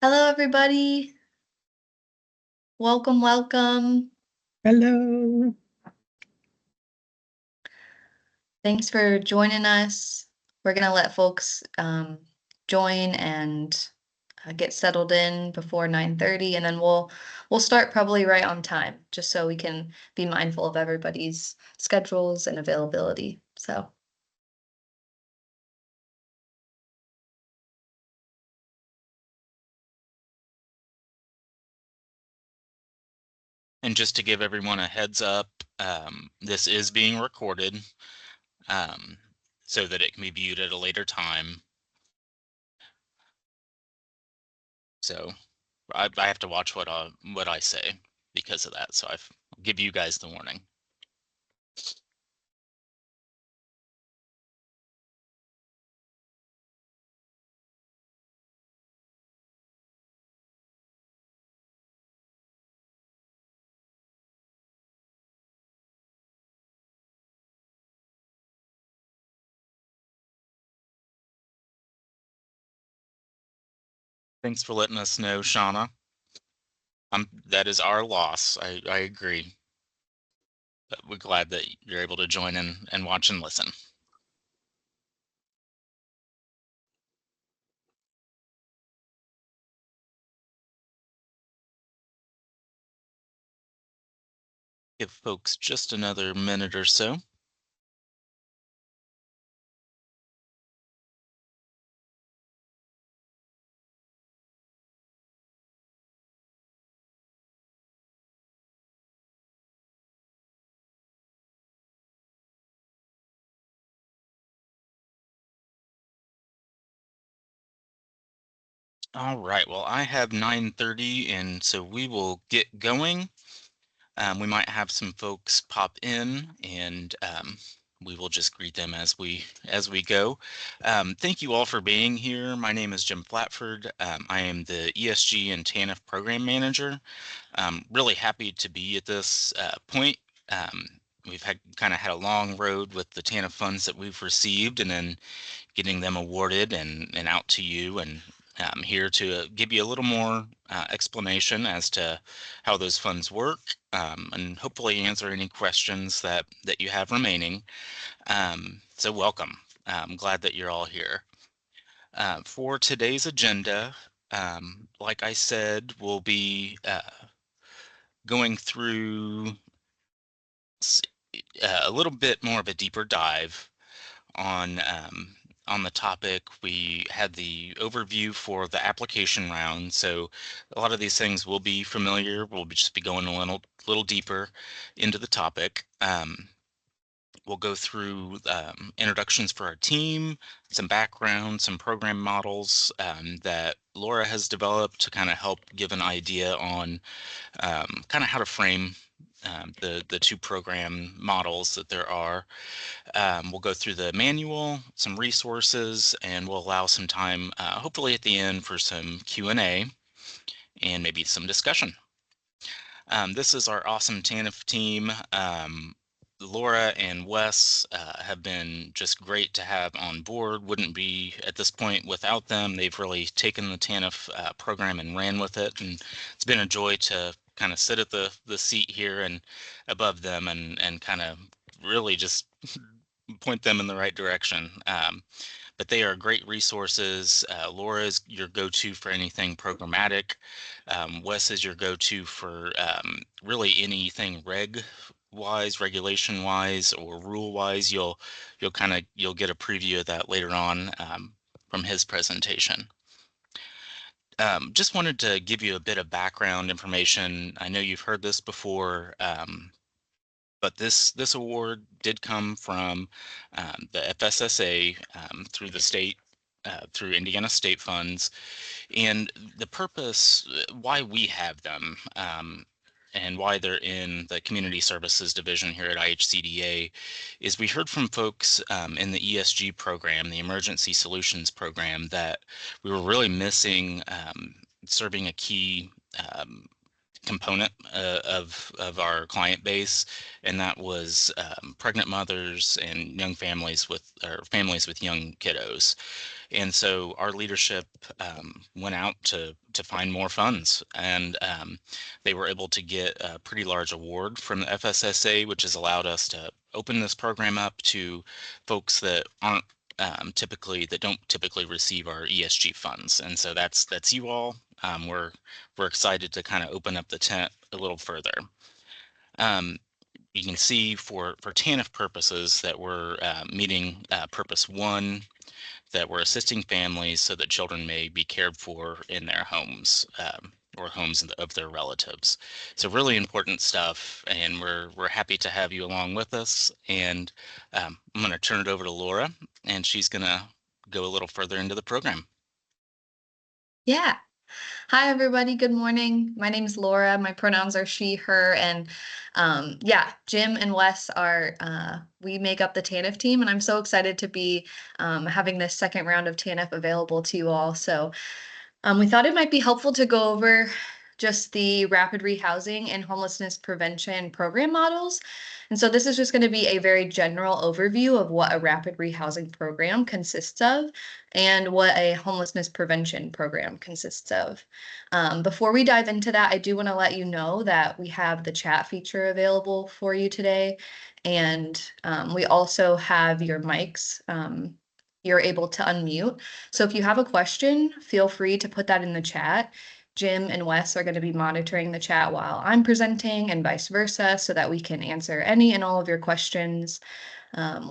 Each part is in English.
Hello, everybody. Welcome, welcome. Hello. Thanks for joining us. We're gonna let folks join and get settled in before 9:30, and then we'll start probably right on time, just so we can be mindful of everybody's schedules and availability. So, And just to give everyone a heads up, this is being recorded so that it can be viewed at a later time. So I have to watch what I say because of that. So I'll give you guys the warning. Thanks for letting us know, Shauna. That is our loss. I agree. But we're glad that you're able to join in and watch and listen. Give folks just another minute or so. All right, well, I have 9:30, and so we will get going. We might have some folks pop in, and we will just greet them as we go. Thank you all for being here. My name is Jim Flatford. I am the ESG and TANF program manager. Really happy to be at this point. We've kind of had a long road with the TANF funds that we've received, and then getting them awarded and out to you, and I'm here to give you a little more explanation as to how those funds work, and hopefully answer any questions that you have remaining. So welcome. I'm glad that you're all here. For today's agenda, like I said, we'll be going through a little bit more of a deeper dive on the topic. We had the overview for the application round, so a lot of these things will be familiar. We'll just be going a little deeper into the topic. We'll go through introductions for our team, some background, some program models that Laura has developed to kind of help give an idea on kind of how to frame the two program models that there are. We'll go through the manual, some resources, and we'll allow some time, hopefully at the end, for some Q&A and maybe some discussion. This is our awesome TANF team. Laura and Wes have been just great to have on board. Wouldn't be at this point without them. They've really taken the TANF program and ran with it, and it's been a joy to kind of sit at the seat here and above them and kind of really just point them in the right direction. But they are great resources. Laura is your go-to for anything programmatic. Wes is your go-to for really anything reg-wise, regulation-wise, or rule-wise. You'll get a preview of that later on from his presentation. Just wanted to give you a bit of background information. I know you've heard this before. But this award did come from the FSSA through the state, through Indiana state funds, and the purpose, why we have them, and why they're in the community services division here at IHCDA, is we heard from folks in the ESG program, the Emergency Solutions Program, that we were really missing serving a key component of our client base, and that was pregnant mothers and young families with or families with young kiddos. And so our leadership went out to find more funds, and they were able to get a pretty large award from the FSSA, which has allowed us to open this program up to folks that aren't that don't typically receive our ESG funds. And so that's you all. We're excited to kind of open up the tent a little further. Um, you can see for TANF purposes that we're meeting purpose one, that we're assisting families so that children may be cared for in their homes, or homes of their relatives. So really important stuff, and we're happy to have you along with us. And I'm going to turn it over to Laura, and she's going to go a little further into the program. Yeah. Hi, everybody. Good morning. My name is Laura. My pronouns are she, her, and yeah, Jim and Wes are, we make up the TANF team, and I'm so excited to be having this second round of TANF available to you all. So we thought it might be helpful to go over just the rapid rehousing and homelessness prevention program models. And so this is just going to be a very general overview of what a rapid rehousing program consists of and what a homelessness prevention program consists of. Before we dive into that, I do want to let you know that we have the chat feature available for you today. And we also have your mics. You're able to unmute. So if you have a question, feel free to put that in the chat. Jim and Wes are going to be monitoring the chat while I'm presenting and vice versa so that we can answer any and all of your questions.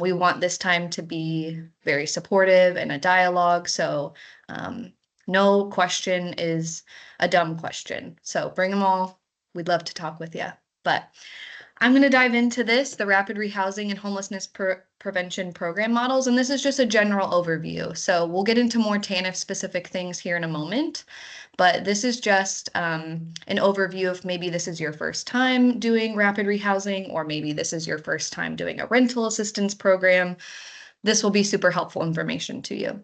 We want this time to be very supportive and a dialogue. So no question is a dumb question. So bring them all. We'd love to talk with you. But I'm going to dive into this, the rapid rehousing and homelessness prevention program models, and this is just a general overview. So we'll get into more TANF specific things here in a moment, but this is just an overview of maybe this is your first time doing rapid rehousing, or maybe this is your first time doing a rental assistance program. This will be super helpful information to you.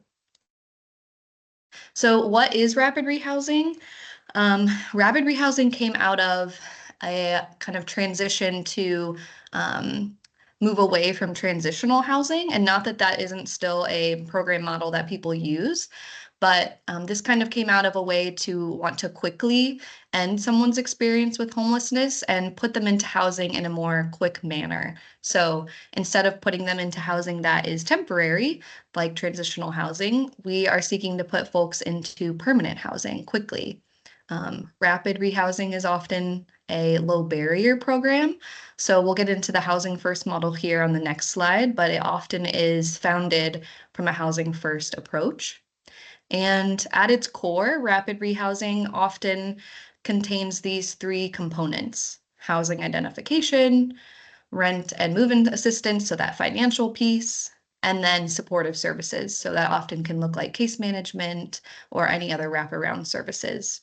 So what is rapid rehousing? Rapid rehousing came out of a kind of transition to move away from transitional housing, and not that that isn't still a program model that people use, but this kind of came out of a way to want to quickly end someone's experience with homelessness and put them into housing in a more quick manner. So instead of putting them into housing that is temporary, like transitional housing, we are seeking to put folks into permanent housing quickly. Rapid rehousing is often a low barrier program. So we'll get into the housing first model here on the next slide, but it often is founded from a housing first approach. And at its core, rapid rehousing often contains these three components: housing identification, rent and move-in assistance, so that financial piece, and then supportive services. So that often can look like case management or any other wraparound services.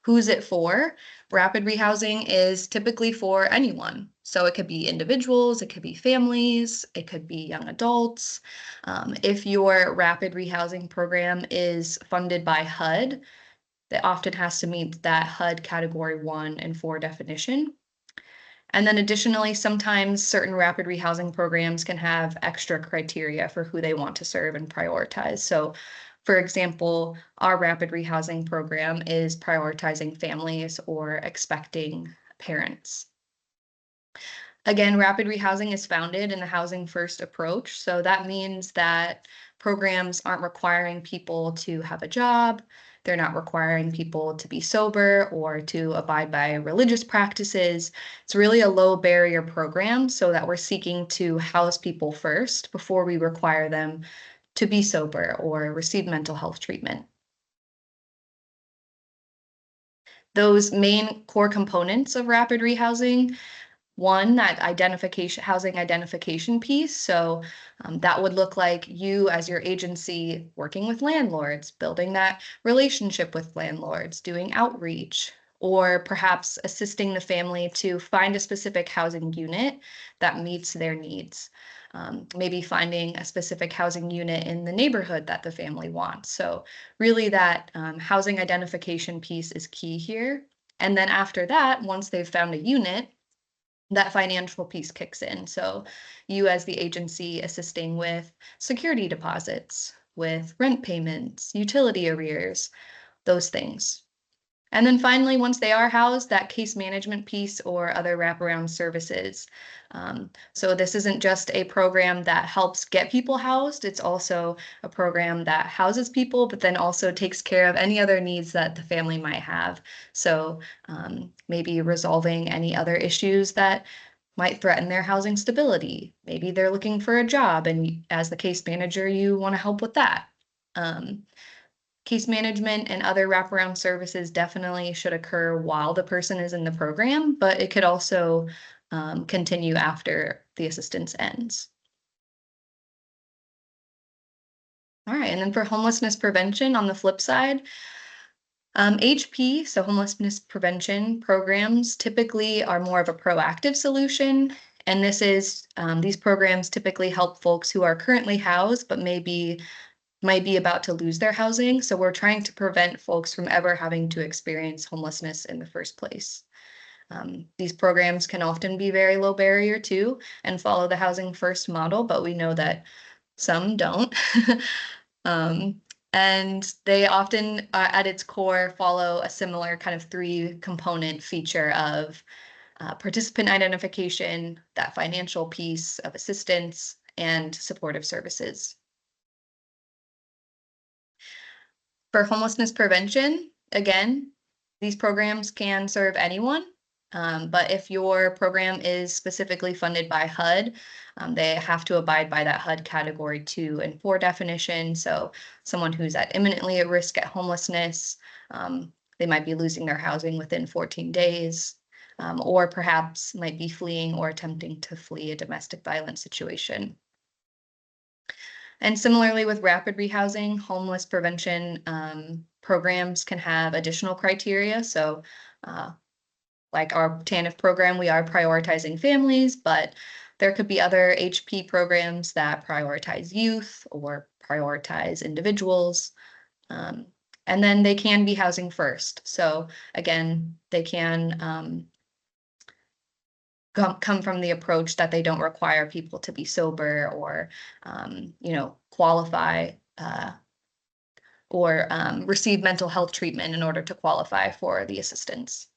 Who's it for? Rapid rehousing is typically for anyone. So it could be individuals, it could be families, it could be young adults. If your rapid rehousing program is funded by HUD, that often has to meet that HUD category 1 and 4 definition. And then additionally, sometimes certain rapid rehousing programs can have extra criteria for who they want to serve and prioritize. So for example, our rapid rehousing program is prioritizing families or expecting parents. Again, rapid rehousing is founded in the housing first approach. So that means that programs aren't requiring people to have a job. They're not requiring people to be sober or to abide by religious practices. It's really a low barrier program so that we're seeking to house people first before we require them to be sober or receive mental health treatment. Those main core components of rapid rehousing: one, that housing identification piece. So that would look like you as your agency working with landlords, building that relationship with landlords, doing outreach, or perhaps assisting the family to find a specific housing unit that meets their needs. Maybe finding a specific housing unit in the neighborhood that the family wants. So, really, that housing identification piece is key here. And then after that, once they've found a unit, that financial piece kicks in. So, you as the agency assisting with security deposits, with rent payments, utility arrears, those things. And then finally, once they are housed, that case management piece or other wraparound services. So this isn't just a program that helps get people housed, it's also a program that houses people, but then also takes care of any other needs that the family might have. So maybe resolving any other issues that might threaten their housing stability. Maybe they're looking for a job, and as the case manager, you want to help with that. Um, Case management and other wraparound services definitely should occur while the person is in the program, but it could also continue after the assistance ends. All right, and then for homelessness prevention on the flip side, HP, so homelessness prevention programs, typically are more of a proactive solution. And these programs typically help folks who are currently housed but might be about to lose their housing. So we're trying to prevent folks from ever having to experience homelessness in the first place. These programs can often be very low barrier too and follow the housing first model, but we know that some don't. um, and they often, at its core, follow a similar kind of three component feature of participant identification, that financial piece of assistance, and supportive services. For homelessness prevention, again, these programs can serve anyone. But if your program is specifically funded by HUD, they have to abide by that HUD category 2 and 4 definition. So someone who's at imminently at risk at homelessness, they might be losing their housing within 14 days, or perhaps might be fleeing or attempting to flee a domestic violence situation. And similarly with rapid rehousing, homeless prevention programs can have additional criteria. So, like our TANF program, we are prioritizing families, but there could be other HP programs that prioritize youth or prioritize individuals. Um, and then they can be housing first. So, again, they can come from the approach that they don't require people to be sober or qualify or receive mental health treatment in order to qualify for the assistance.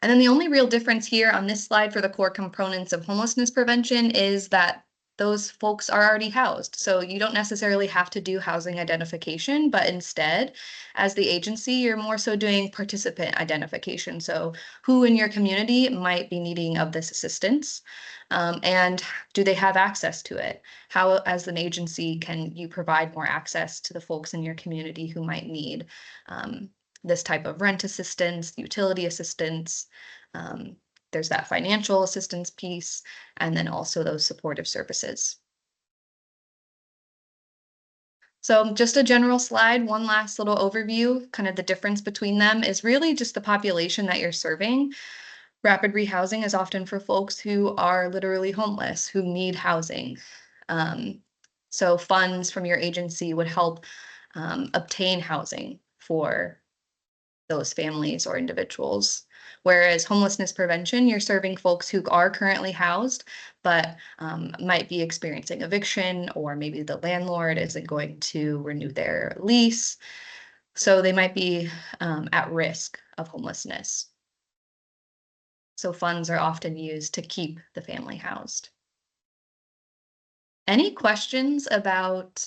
And then the only real difference here on this slide for the core components of homelessness prevention is that those folks are already housed. So you don't necessarily have to do housing identification, but instead, as the agency, you're more so doing participant identification. So who in your community might be needing of this assistance, and do they have access to it? How, as an agency, can you provide more access to the folks in your community who might need this type of rent assistance, utility assistance? Um, there's that financial assistance piece, and then also those supportive services. So just a general slide, one last little overview, kind of the difference between them is really just the population that you're serving. Rapid rehousing is often for folks who are literally homeless, who need housing. Um, so funds from your agency would help obtain housing for those families or individuals. Whereas homelessness prevention, you're serving folks who are currently housed, but might be experiencing eviction, or maybe the landlord isn't going to renew their lease. So they might be at risk of homelessness. So funds are often used to keep the family housed. Any questions about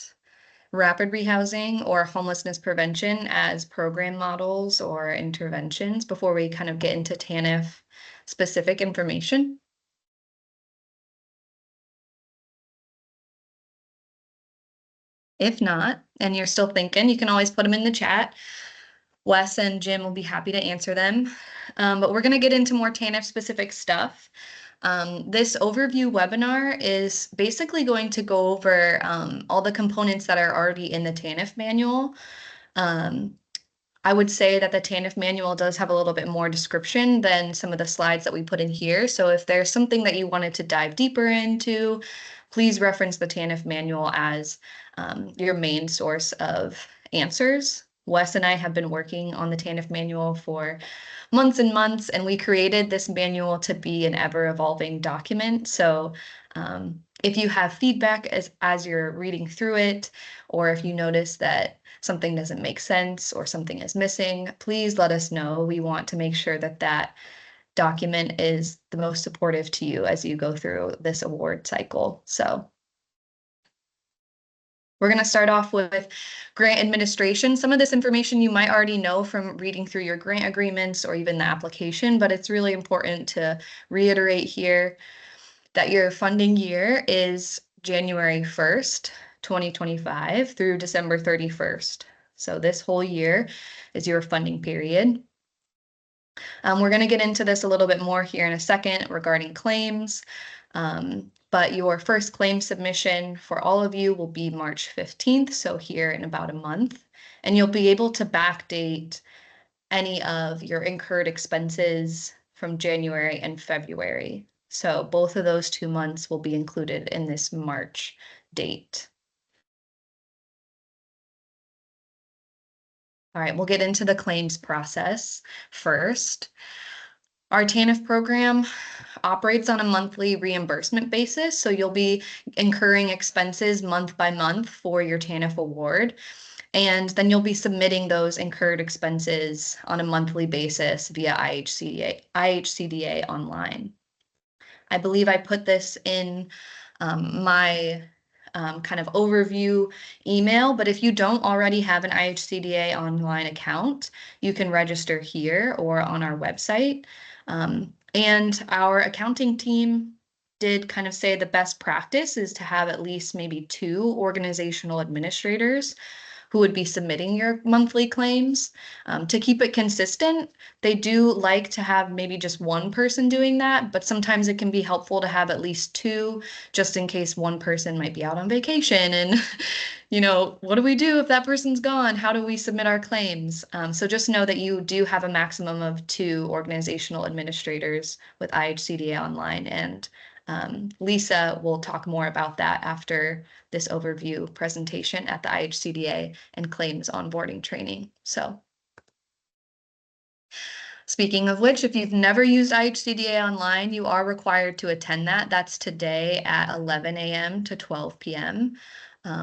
rapid rehousing or homelessness prevention as program models or interventions before we kind of get into TANF specific information? If not, and you're still thinking, you can always put them in the chat. Wes and Jim will be happy to answer them. But we're going to get into more TANF specific stuff. This overview webinar is basically going to go over all the components that are already in the TANF manual. Um, I would say that the TANF manual does have a little bit more description than some of the slides that we put in here. So if there's something that you wanted to dive deeper into, please reference the TANF manual as your main source of answers. Wes and I have been working on the TANF manual for months and months, and we created this manual to be an ever-evolving document. So if you have feedback as you're reading through it, or if you notice that something doesn't make sense or something is missing, please let us know. We want to make sure that that document is the most supportive to you as you go through this award cycle. So we're going to start off with grant administration. Some of this information you might already know from reading through your grant agreements or even the application, but it's really important to reiterate here that your funding year is January 1st, 2025 through December 31st. So this whole year is your funding period. We're going to get into this a little bit more here in a second regarding claims. But your first claim submission for all of you will be March 15th, so here in about a month. And you'll be able to backdate any of your incurred expenses from January and February. So both of those 2 months will be included in this March date. All right, we'll get into the claims process first. Our TANF program operates on a monthly reimbursement basis, so you'll be incurring expenses month by month for your TANF award, and then you'll be submitting those incurred expenses on a monthly basis via IHCDA online. I believe I put this in my kind of overview email, but if you don't already have an IHCDA online account, you can register here or on our website. And our accounting team did kind of say the best practice is to have at least maybe 2 organizational administrators who would be submitting your monthly claims. To keep it consistent, they do like to have maybe just one person doing that, but sometimes it can be helpful to have at least 2, just in case one person might be out on vacation and what do we do if that person's gone? How do we submit our claims? So just know that you do have a maximum of 2 organizational administrators with IHCDA Online, and Lisa will talk more about that after this overview presentation at the IHCDA and claims onboarding training. So speaking of which, if you've never used IHCDA Online, you are required to attend that. That's today at 11 a.m. to 12 p.m.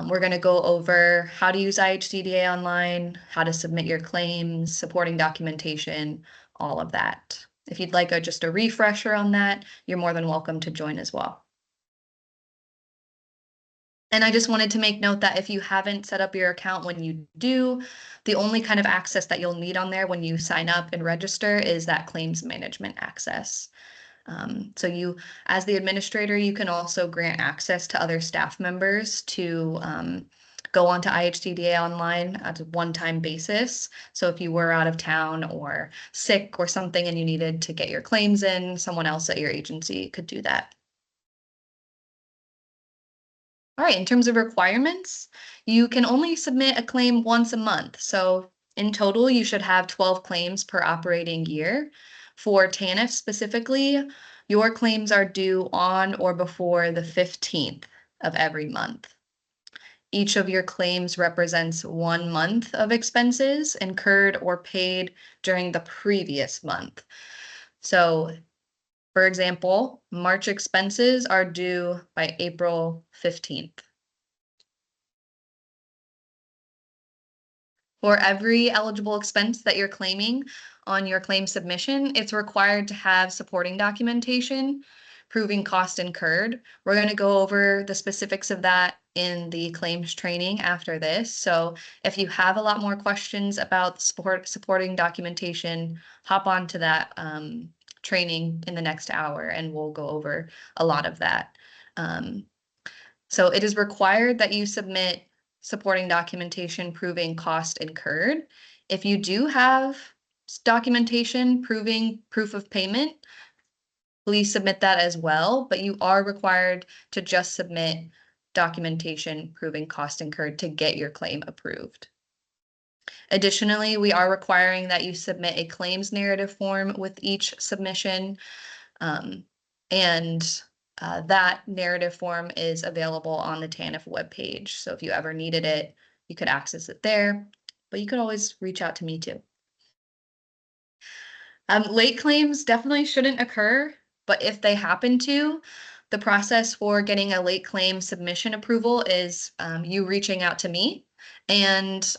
We're going to go over how to use IHCDA Online, how to submit your claims, supporting documentation, all of that. If you'd like just a refresher on that, you're more than welcome to join as well. And I just wanted to make note that if you haven't set up your account when you do, the only kind of access that you'll need on there when you sign up and register is that claims management access. So you, as the administrator, you can also grant access to other staff members to go onto IHCDA Online at a one-time basis. So if you were out of town or sick or something and you needed to get your claims in, someone else at your agency could do that. All right, in terms of requirements, you can only submit a claim once a month. So in total, you should have 12 claims per operating year. For TANF specifically, your claims are due on or before the 15th of every month. Each of your claims represents 1 month of expenses incurred or paid during the previous month. So for example, March expenses are due by April 15th. For every eligible expense that you're claiming on your claim submission, it's required to have supporting documentation proving cost incurred. We're going to go over the specifics of that in the claims training after this. So if you have a lot more questions about supporting documentation, hop on to that training in the next hour and we'll go over a lot of that. So it is required that you submit supporting documentation proving cost incurred. If you do have documentation proving proof of payment, please submit that as well, but you are required to just submit documentation proving cost incurred to get your claim approved. Additionally, we are requiring that you submit a claims narrative form with each submission. Um, and that narrative form is available on the TANF webpage. So if you ever needed it, you could access it there, but you could always reach out to me too. Late claims definitely shouldn't occur, but if they happen to, the process for getting a late claim submission approval is you reaching out to me. And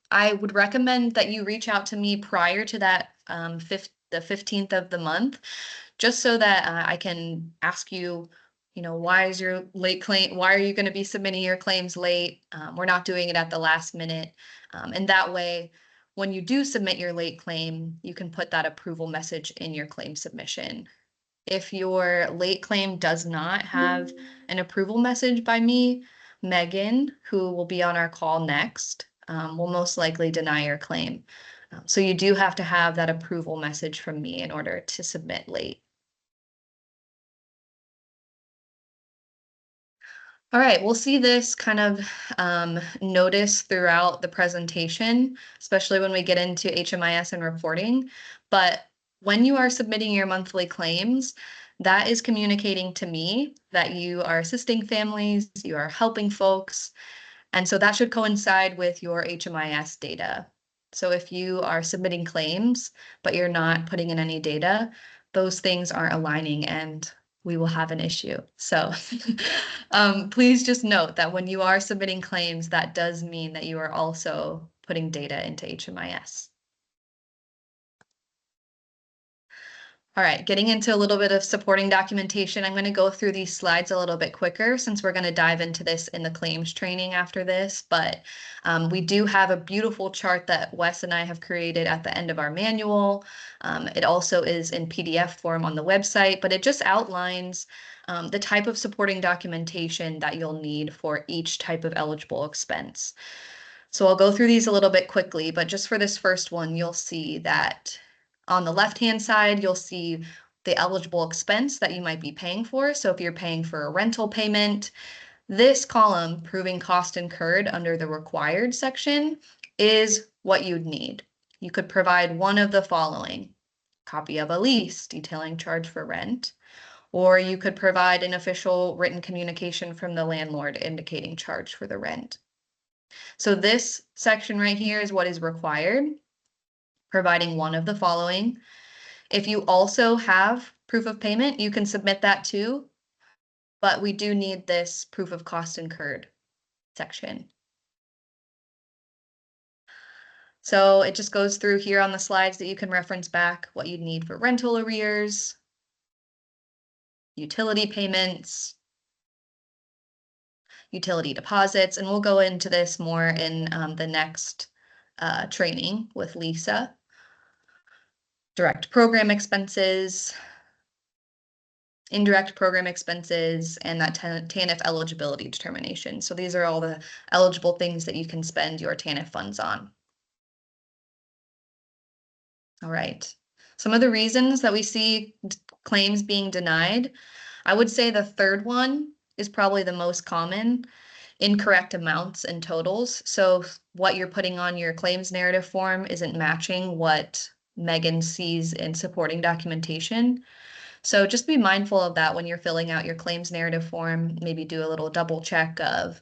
I would recommend that you reach out to me prior to that the 15th of the month, just so that I can ask you, why is your late claim, why are you going to be submitting your claims late? We're not doing it at the last minute. And that way, when you do submit your late claim, you can put that approval message in your claim submission. If your late claim does not have an approval message by me, Megan, who will be on our call next, will most likely deny your claim. So you do have to have that approval message from me in order to submit late. All right, we'll see this kind of notice throughout the presentation, especially when we get into HMIS and reporting. But when you are submitting your monthly claims, that is communicating to me that you are assisting families, you are helping folks, and so that should coincide with your HMIS data. So if you are submitting claims, but you're not putting in any data, those things aren't aligning and we will have an issue. So please just note that when you are submitting claims, that does mean that you are also putting data into HMIS. All right, getting into a little bit of supporting documentation. I'm going to go through these slides a little bit quicker since we're going to dive into this in the claims training after this. But we do have a beautiful chart that Wes and I have created at the end of our manual. It also is in PDF form on the website, but it just outlines the type of supporting documentation that you'll need for each type of eligible expense. So I'll go through these a little bit quickly, but just for this first one, you'll see that on the left-hand side, you'll see the eligible expense that you might be paying for. So if you're paying for a rental payment, this column, proving cost incurred under the required section, is what you'd need. You could provide one of the following: copy of a lease detailing charge for rent, or you could provide an official written communication from the landlord indicating charge for the rent. So this section right here is what is required, providing one of the following. If you also have proof of payment, you can submit that too, but we do need this proof of cost incurred section. So it just goes through here on the slides that you can reference back what you'd need for rental arrears, utility payments, utility deposits, and we'll go into this more in the next training with Lisa. Direct program expenses, indirect program expenses, and that TANF eligibility determination. So these are all the eligible things that you can spend your TANF funds on. All right. Some of the reasons that we see claims being denied, I would say the third one is probably the most common: incorrect amounts and totals. So what you're putting on your claims narrative form isn't matching what Megan sees in supporting documentation. So just be mindful of that when you're filling out your claims narrative form. Maybe do a little double check of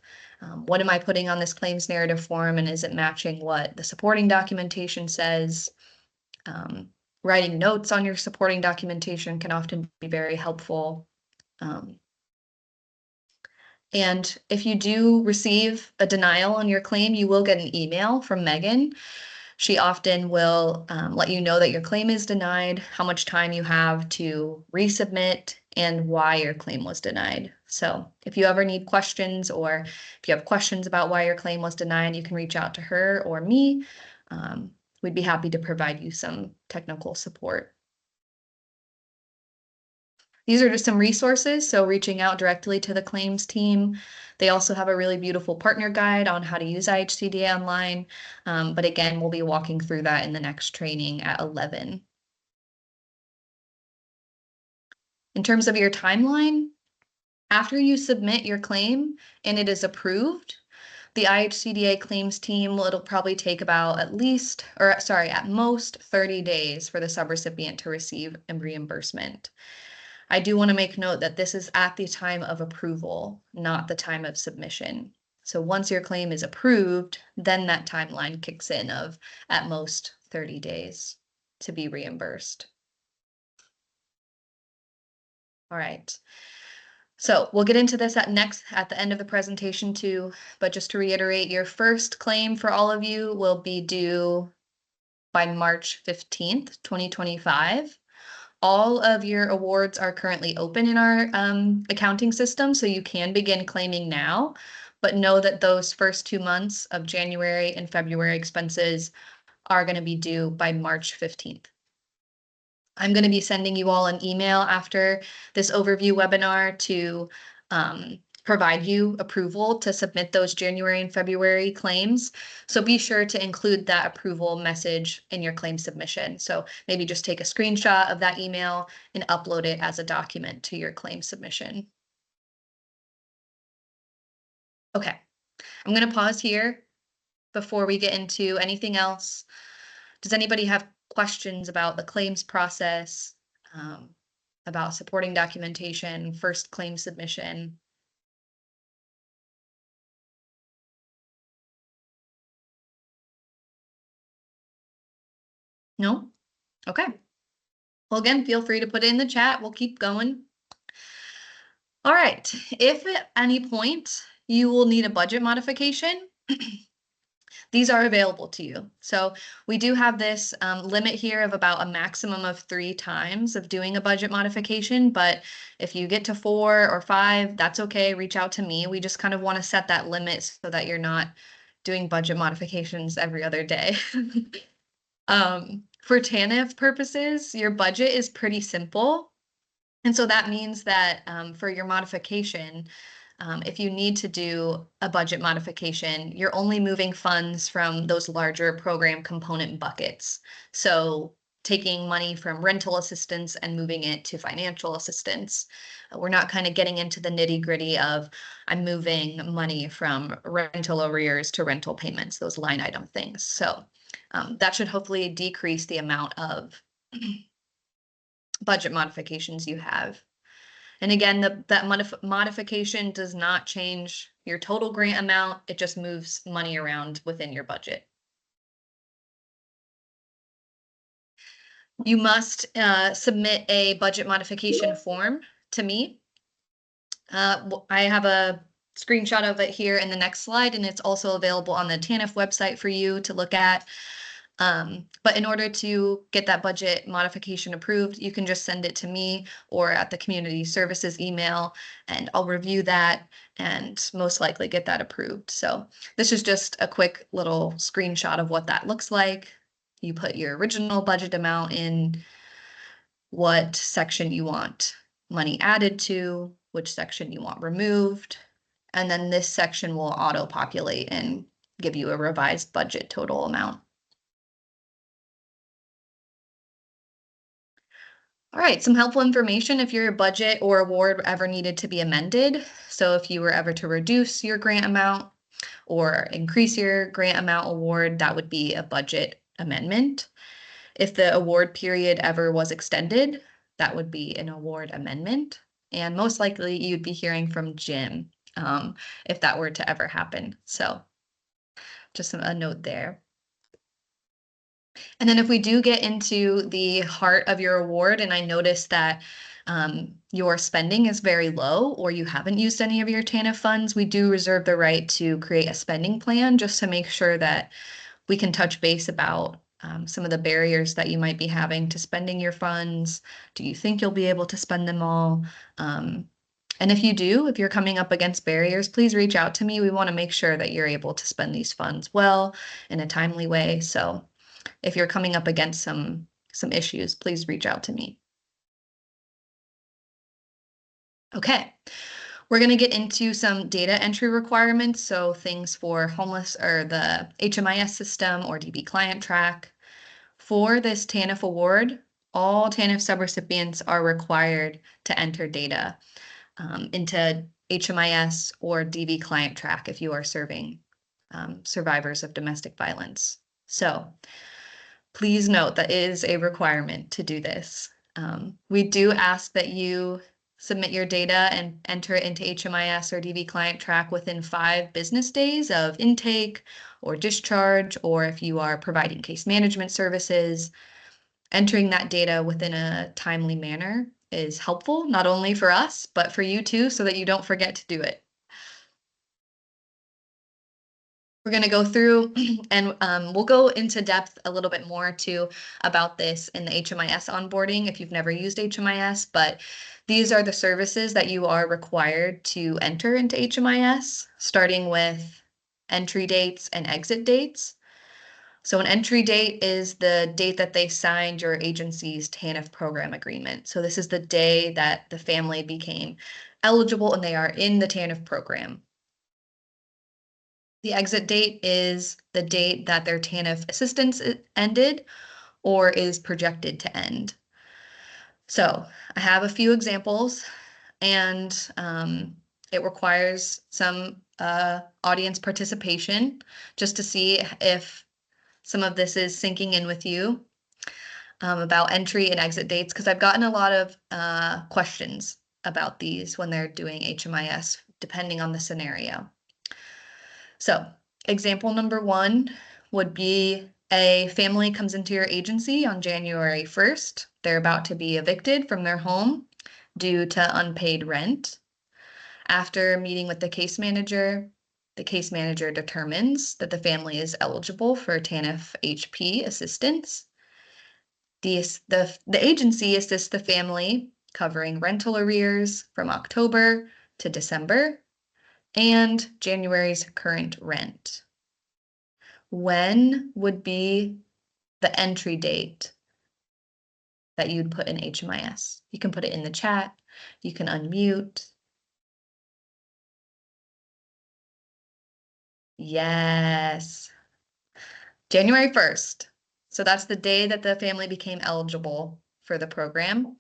what am I putting on this claims narrative form, and is it matching what the supporting documentation says? Writing notes on your supporting documentation can often be very helpful. And if you do receive a denial on your claim, you will get an email from Megan. She often will let you know that your claim is denied, how much time you have to resubmit, and why your claim was denied. So if you ever need questions, or if you have questions about why your claim was denied, you can reach out to her or me. We'd be happy to provide you some technical support. These are just some resources, so reaching out directly to the claims team. They also have a really beautiful partner guide on how to use IHCDA online. But again, we'll be walking through that in the next training at 11. In terms of your timeline, after you submit your claim and it is approved, The IHCDA claims team, it'll probably take about at most 30 days for the subrecipient to receive a reimbursement. I do want to make note that this is at the time of approval, not the time of submission. So once your claim is approved, then that timeline kicks in of at most 30 days to be reimbursed. All right. So we'll get into this at the end of the presentation too, but just to reiterate, your first claim for all of you will be due by March 15th, 2025. All of your awards are currently open in our accounting system, so you can begin claiming now, but know that those first 2 months of January and February expenses are going to be due by March 15th. I'm going to be sending you all an email after this overview webinar to provide you approval to submit those January and February claims. So be sure to include that approval message in your claim submission. So maybe just take a screenshot of that email and upload it as a document to your claim submission. Okay, I'm going to pause here before we get into anything else. Does anybody have questions about the claims process, about supporting documentation, first claim submission? No? Okay. Well, again, feel free to put it in the chat. We'll keep going. All right. If at any point you will need a budget modification, these are available to you. So we do have this limit here of about a maximum of 3 times of doing a budget modification. But if you get to 4 or 5, that's okay. Reach out to me. We just kind of want to set that limit so that you're not doing budget modifications every other day. For TANF purposes, your budget is pretty simple. And so that means that for your modification, if you need to do a budget modification, you're only moving funds from those larger program component buckets. So taking money from rental assistance and moving it to financial assistance. We're not kind of getting into the nitty gritty of I'm moving money from rental arrears to rental payments, those line item things. So that should hopefully decrease the amount of budget modifications you have. And again, that modification does not change your total grant amount. It just moves money around within your budget. You must submit a budget modification form to me. I have a screenshot of it here in the next slide, and it's also available on the TANF website for you to look at. But in order to get that budget modification approved, you can just send it to me or at the community services email, and I'll review that and most likely get that approved. So this is just a quick little screenshot of what that looks like. You put your original budget amount in, what section you want money added to, which section you want removed, and then this section will auto-populate and give you a revised budget total amount. All right, some helpful information if your budget or award ever needed to be amended. So if you were ever to reduce your grant amount or increase your grant amount award, that would be a budget amendment. If the award period ever was extended, that would be an award amendment. And most likely you'd be hearing from Jim if that were to ever happen. So just a note there. And then if we do get into the heart of your award and I notice that your spending is very low or you haven't used any of your TANF funds, we do reserve the right to create a spending plan just to make sure that we can touch base about some of the barriers that you might be having to spending your funds. Do you think you'll be able to spend them all? And if you do, if you're coming up against barriers, please reach out to me. We want to make sure that you're able to spend these funds well in a timely way. So if you're coming up against some issues, please reach out to me. Okay, we're going to get into some data entry requirements. So things for homeless or the HMIS system or DB client track. For this TANF award, all TANF subrecipients are required to enter data into HMIS or DB client track if you are serving survivors of domestic violence. So please note that is a requirement to do this. We do ask that you submit your data and enter it into HMIS or DV client track within 5 business days of intake or discharge, or if you are providing case management services, entering that data within a timely manner is helpful, not only for us, but for you too, so that you don't forget to do it. We're going to go through and we'll go into depth a little bit more too about this in the HMIS onboarding if you've never used HMIS, but these are the services that you are required to enter into HMIS, starting with entry dates and exit dates. So an entry date is the date that they signed your agency's TANF program agreement. So this is the day that the family became eligible and they are in the TANF program. The exit date is the date that their TANF assistance ended or is projected to end. So I have a few examples, and it requires some audience participation just to see if some of this is sinking in with you about entry and exit dates, because I've gotten a lot of questions about these when they're doing HMIS, depending on the scenario. So example number 1 would be a family comes into your agency on January 1st. They're about to be evicted from their home due to unpaid rent. After meeting with the case manager determines that the family is eligible for TANF HP assistance. The agency assists the family covering rental arrears from October to December and January's current rent. When would be the entry date that you'd put in HMIS? You can put it in the chat. You can unmute. Yes, January 1st. So that's the day that the family became eligible for the program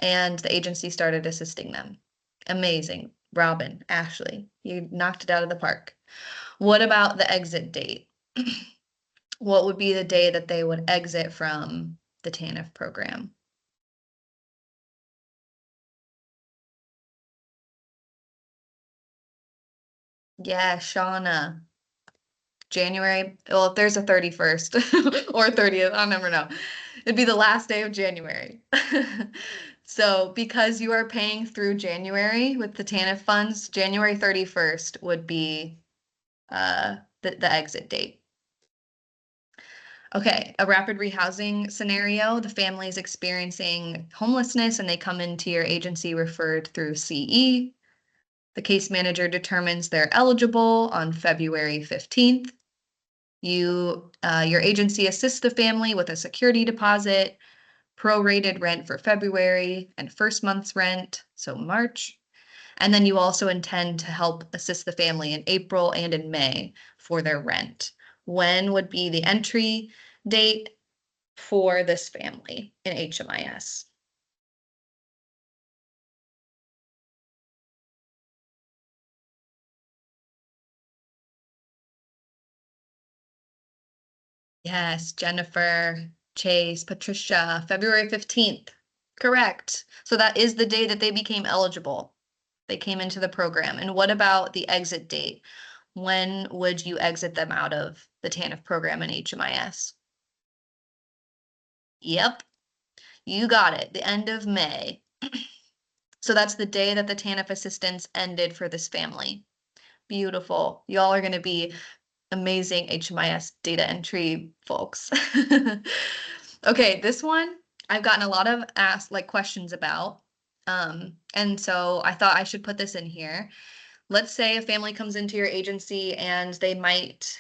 and the agency started assisting them. Amazing. Robin, Ashley, you knocked it out of the park. What about the exit date? What would be the day that they would exit from the TANF program? Yeah, Shauna. January, well, if there's a 31st or 30th, I'll never know. It'd be the last day of January. So because you are paying through January with the TANF funds, January 31st would be the exit date. Okay, a rapid rehousing scenario. The family is experiencing homelessness and they come into your agency referred through CE. The case manager determines they're eligible on February 15th. Your agency assists the family with a security deposit, prorated rent for February, and first month's rent, so March. And then you also intend to help assist the family in April and in May for their rent. When would be the entry date for this family in HMIS? Yes, Jennifer, Chase, Patricia, February 15th. Correct. So that is the day that they became eligible. They came into the program. And what about the exit date? When would you exit them out of the TANF program in HMIS? Yep, you got it. The end of May. So that's the day that the TANF assistance ended for this family. Beautiful. Y'all are going to be amazing HMIS data entry folks. Okay, this one I've gotten a lot of questions about. And so I thought I should put this in here. Let's say a family comes into your agency and they might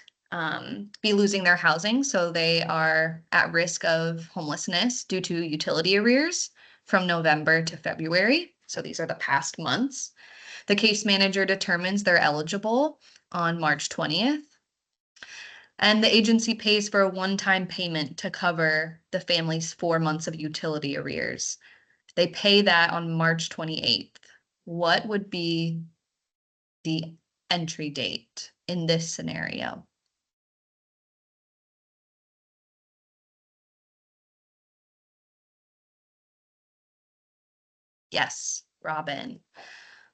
be losing their housing. So they are at risk of homelessness due to utility arrears from November to February. So these are the past months. The case manager determines they're eligible on March 20th. And the agency pays for a one-time payment to cover the family's 4 months of utility arrears. They pay that on March 28th. What would be the entry date in this scenario? Yes, Robin.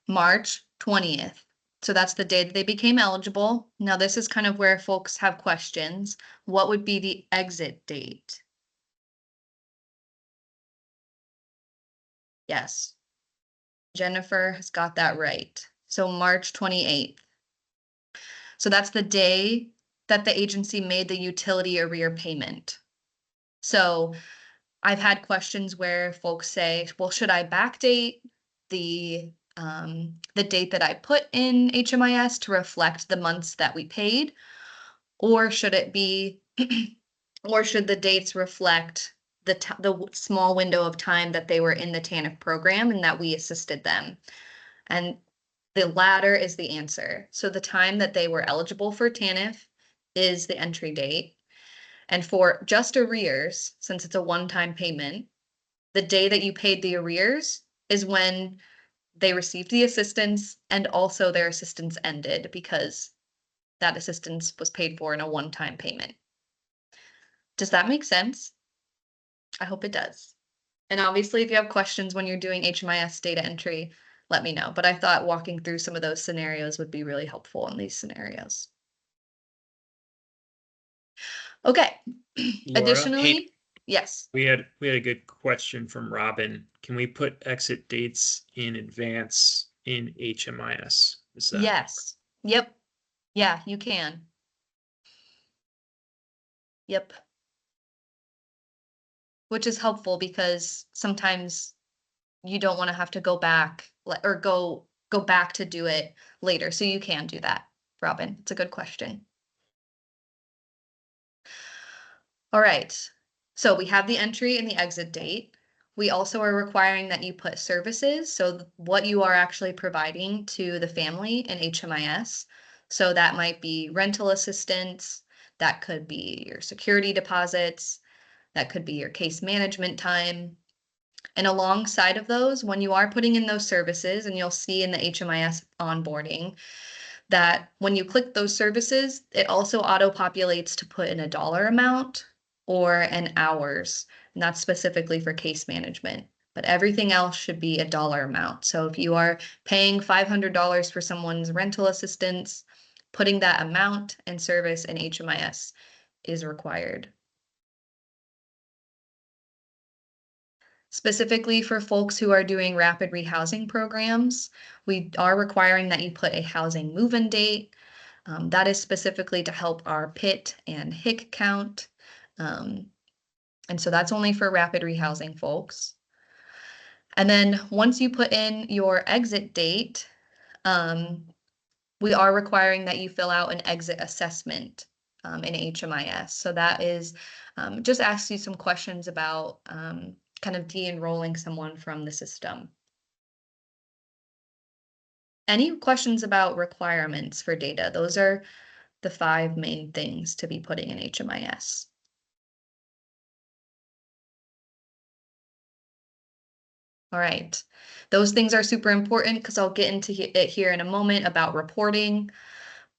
March 20th. So that's the day that they became eligible. Now, this is kind of where folks have questions. What would be the exit date? Yes, Jennifer has got that right. So March 28th. So that's the day that the agency made the utility arrear payment. So I've had questions where folks say, well, should I backdate the date that I put in HMIS to reflect the months that we paid? Or should it be, or should the dates reflect the small window of time that they were in the TANF program and that we assisted them? And the latter is the answer. So the time that they were eligible for TANF is the entry date. And for just arrears, since it's a one-time payment, the day that you paid the arrears is when they received the assistance and also their assistance ended because that assistance was paid for in a one-time payment. Does that make sense? I hope it does. And obviously, if you have questions when you're doing HMIS data entry, let me know. But I thought walking through some of those scenarios would be really helpful in these scenarios. Okay. Laura, Hey, Additionally, yes, we had a good question from Robin. Can we put exit dates in advance in HMIS? Is that yes, yep, yeah, you can. Yep. Which is helpful because sometimes you don't want to have to go back or go back to do it later. So you can do that, Robin. It's a good question. All right. So we have the entry and the exit date. We also are requiring that you put services, so what you are actually providing to the family in HMIS. So that might be rental assistance, that could be your security deposits, that could be your case management time. And alongside of those, when you are putting in those services, and you'll see in the HMIS onboarding that when you click those services, it also auto-populates to put in a dollar amount or an hours, and that's specifically for case management. But everything else should be a dollar amount. So if you are paying $500 for someone's rental assistance, putting that amount and service in HMIS is required. Specifically for folks who are doing rapid rehousing programs, we are requiring that you put a housing move-in date. That is specifically to help our PIT and HIC count. And so that's only for rapid rehousing folks. And then once you put in your exit date, we are requiring that you fill out an exit assessment in HMIS. So that is just asks you some questions about kind of de-enrolling someone from the system. Any questions about requirements for data? Those are the 5 main things to be putting in HMIS. All right, those things are super important because I'll get into it here in a moment about reporting,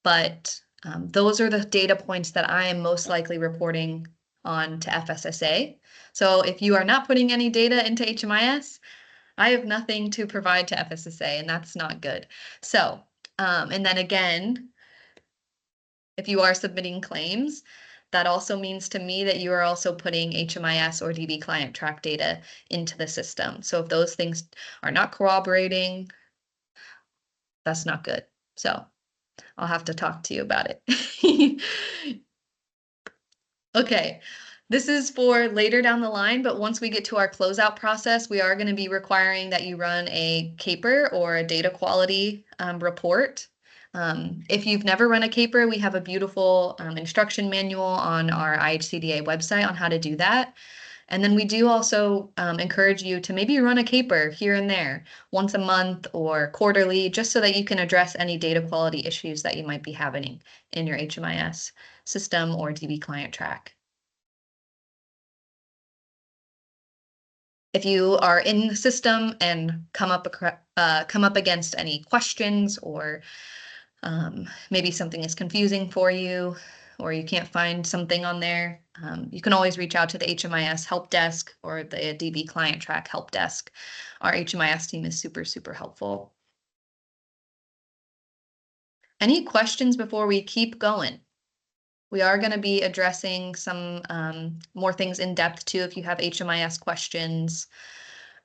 but those are the data points that I am most likely reporting on to FSSA. So if you are not putting any data into HMIS, I have nothing to provide to FSSA, and that's not good. So, and then again, if you are submitting claims, that also means to me that you are also putting HMIS or DB client track data into the system. So if those things are not corroborating, that's not good. So I'll have to talk to you about it. Okay, this is for later down the line, but once we get to our closeout process, we are going to be requiring that you run a CAPR or a data quality report. If you've never run a CAPR, we have a beautiful instruction manual on our IHCDA website on how to do that. And then we do also encourage you to maybe run a CAPR here and there, once a month or quarterly, just so that you can address any data quality issues that you might be having in your HMIS system or DB client track. If you are in the system and come up against any questions or maybe something is confusing for you, or you can't find something on there, you can always reach out to the HMIS help desk or the DB client track help desk. Our HMIS team is super, super helpful. Any questions before we keep going? We are going to be addressing some more things in depth too if you have HMIS questions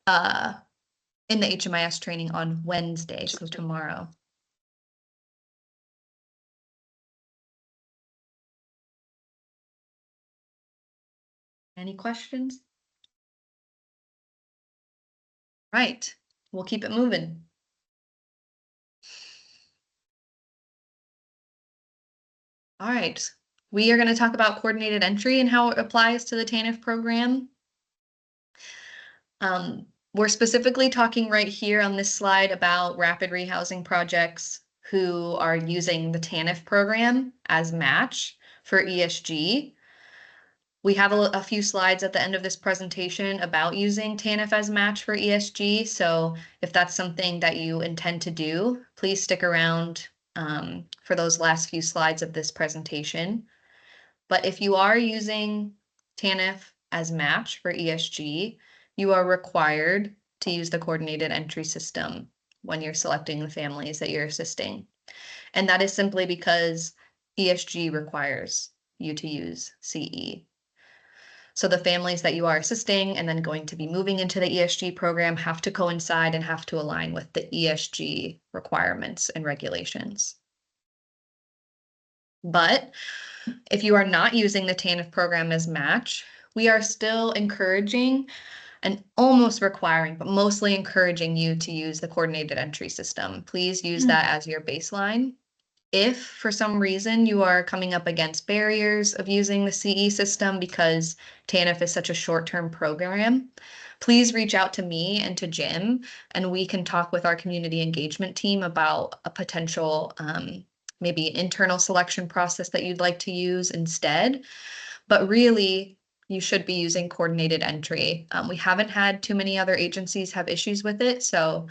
in the HMIS training on Wednesday, so tomorrow. Any questions? Right, we'll keep it moving. All right, we are going to talk about coordinated entry and how it applies to the TANF program. We're specifically talking right here on this slide about rapid rehousing projects who are using the TANF program as match for ESG. We have a few slides at the end of this presentation about using TANF as match for ESG. So if that's something that you intend to do, please stick around for those last few slides of this presentation. But if you are using TANF as match for ESG, you are required to use the coordinated entry system when you're selecting the families that you're assisting. And that is simply because ESG requires you to use CE. So the families that you are assisting and then going to be moving into the ESG program have to coincide and have to align with the ESG requirements and regulations. But if you are not using the TANF program as match, we are still encouraging and almost requiring, but mostly encouraging you to use the coordinated entry system. Please use that as your baseline. If for some reason you are coming up against barriers of using the CE system because TANF is such a short-term program, please reach out to me and to Jim, and we can talk with our community engagement team about a potential maybe internal selection process that you'd like to use instead. But really, you should be using coordinated entry. We haven't had too many other agencies have issues with it, so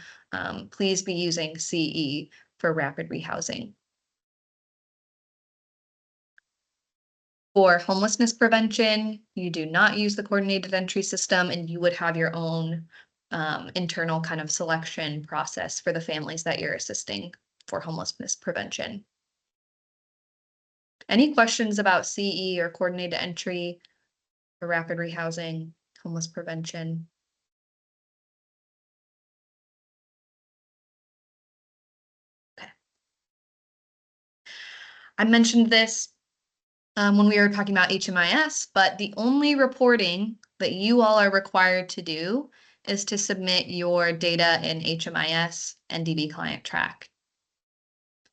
please be using CE for rapid rehousing. For homelessness prevention, you do not use the coordinated entry system, and you would have your own internal kind of selection process for the families that you're assisting for homelessness prevention. Any questions about CE or coordinated entry for rapid rehousing, homeless prevention? Okay. I mentioned this when we were talking about HMIS, but the only reporting that you all are required to do is to submit your data in HMIS and DB client track.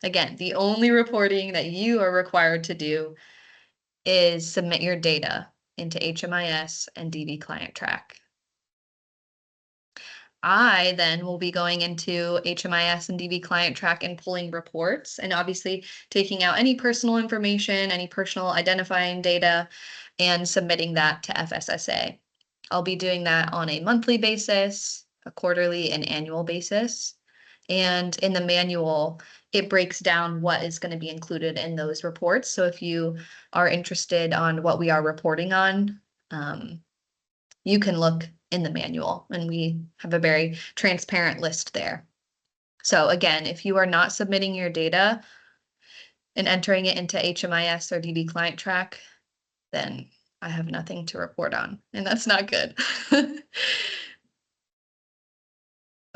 Again, the only reporting that you are required to do is submit your data into HMIS and DB client track. I then will be going into HMIS and DB client track and pulling reports and obviously taking out any personal information, any personal identifying data, and submitting that to FSSA. I'll be doing that on a monthly basis, a quarterly and annual basis. And in the manual, it breaks down what is going to be included in those reports. So if you are interested on what we are reporting on, you can look in the manual, and we have a very transparent list there. So again, if you are not submitting your data and entering it into HMIS or DB client track, then I have nothing to report on, and that's not good.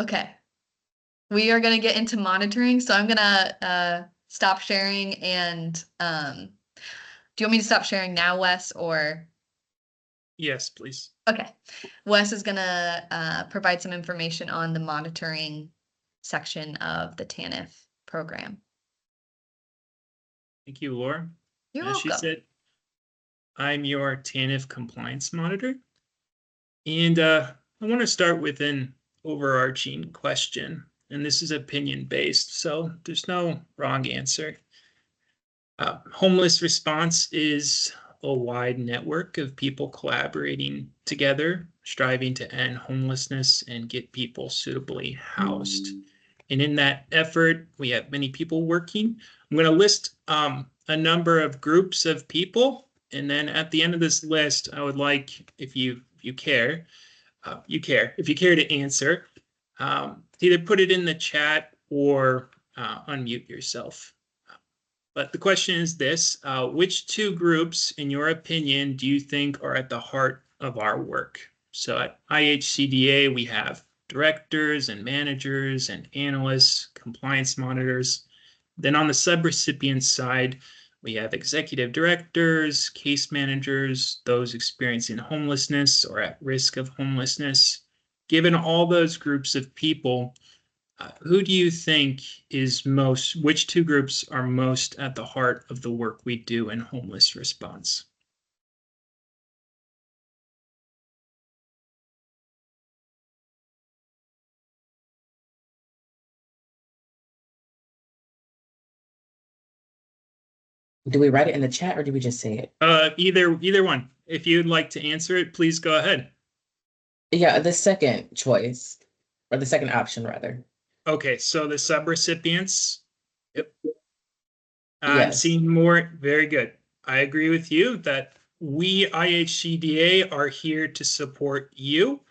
Okay, we are going to get into monitoring, so I'm going to stop do you want me to stop sharing now, Wes, or? Yes, please. Okay, Wes is gonna provide some information on the monitoring section of the TANF program. Thank you, Laura. You're As she welcome. said, I'm your TANF compliance monitor. And I want to start with an overarching question. And this is opinion-based, so there's no wrong answer. Homeless response is a wide network of people collaborating together, striving to end homelessness and get people suitably housed. And in that effort, we have many people working. I'm going to list a number of groups of people. And then at the end of this list, I would like, if you care, if you care to answer, either put it in the chat or unmute yourself. But the question is this, which two groups, in your opinion, do you think are at the heart of our work? So at IHCDA, we have directors and managers and analysts, compliance monitors. Then on the subrecipient side, we have executive directors, case managers, those experiencing homelessness or at risk of homelessness. Given all those groups of people, who do you think which two groups are most at the heart of the work we do in homeless response? Do we write it in the chat or do we just say it? Either one. If you'd like to answer it, please go ahead. Yeah, the second choice, or the second option rather. Okay, so the subrecipients. Yep. I'm Yes. seeing more. Very good. I agree with you that we IHCDA are here to support you.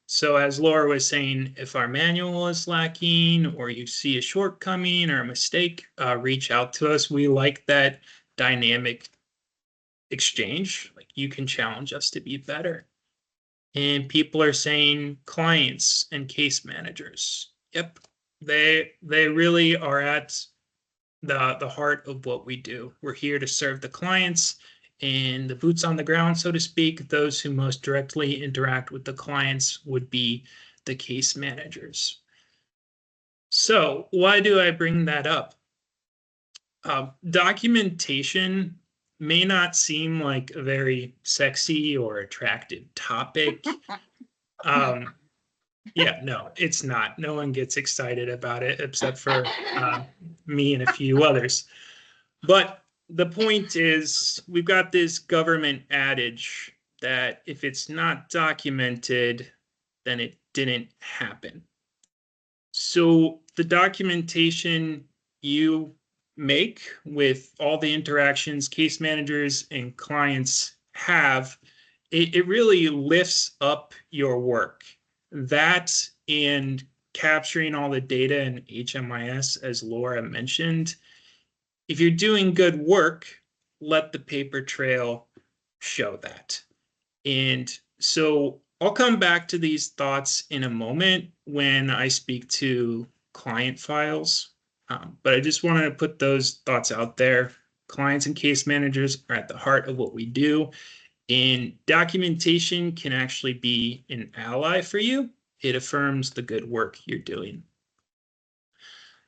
So as Laura was saying, if our manual is lacking or you see a shortcoming or a mistake, reach out to us. We like that dynamic exchange. Like you can challenge us to be better. And people are saying clients and case managers. Yep, they really are at the heart of what we do. We're here to serve the clients and the boots on the ground, so to speak. Those who most directly interact with the clients would be the case managers. So why do I bring that up? Documentation may not seem like a very sexy or attractive topic. Yeah, no, it's not. No one gets excited about it except for me and a few others. But the point is, we've got this government adage that if it's not documented, then it didn't happen. So the documentation you make with all the interactions case managers and clients have, it really lifts up your work. That and capturing all the data in HMIS, as Laura mentioned, if you're doing good work, let the paper trail show that. And so I'll come back to these thoughts in a moment when I speak to client files. But I just wanted to put those thoughts out there. Clients and case managers are at the heart of what we do. And documentation can actually be an ally for you. It affirms the good work you're doing.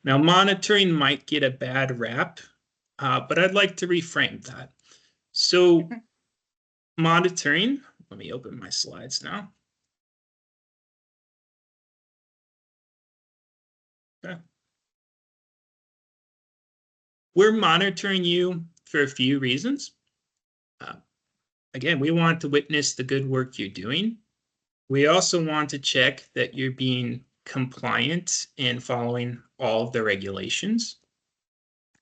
Now, monitoring might get a bad rap, but I'd like to reframe that. So monitoring, let me open my slides now. Okay. We're monitoring you for a few reasons. Again, we want to witness the good work you're doing. We also want to check that you're being compliant and following all of the regulations.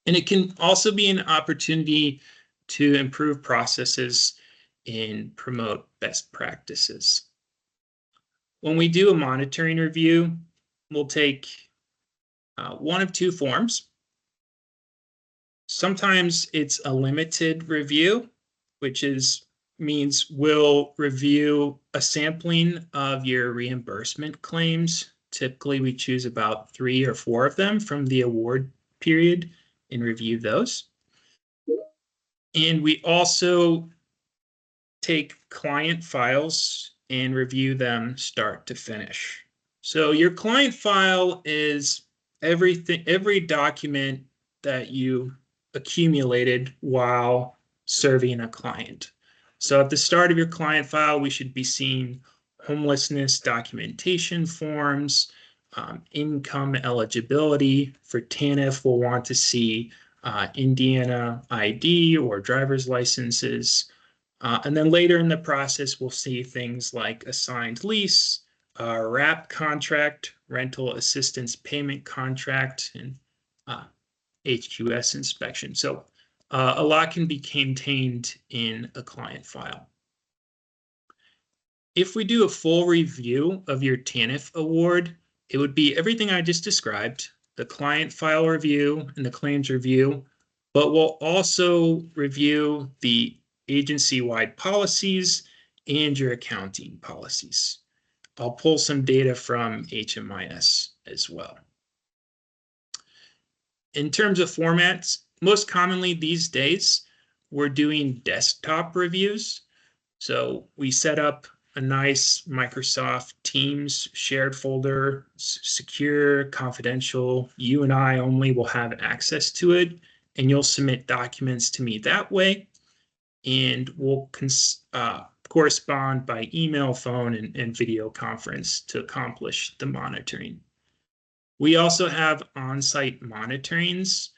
And it can also be an opportunity to improve processes and promote best practices. When we do a monitoring review, we'll take one of two forms. Sometimes it's a limited review, which means we'll review a sampling of your reimbursement claims. Typically, we choose about 3 or 4 of them from the award period and review those. And we also take client files and review them start to finish. So your client file is every document that you accumulated while serving a client. So at the start of your client file, we should be seeing homelessness documentation forms, income eligibility. For TANF, we'll want to see Indiana ID or driver's licenses. And then later in the process, we'll see things like assigned lease, RAP contract, rental assistance payment contract, and HQS inspection. So a lot can be contained in a client file. If we do a full review of your TANF award, it would be everything I just described, the client file review and the claims review, but we'll also review the agency-wide policies and your accounting policies. I'll pull some data from HMIS as well. In terms of formats, most commonly these days, we're doing desktop reviews. So we set up a nice Microsoft Teams shared folder, secure, confidential. You and I only will have access to it, and you'll submit documents to me that way. And we'll correspond by email, phone, and video conference to accomplish the monitoring. We also have on-site monitorings.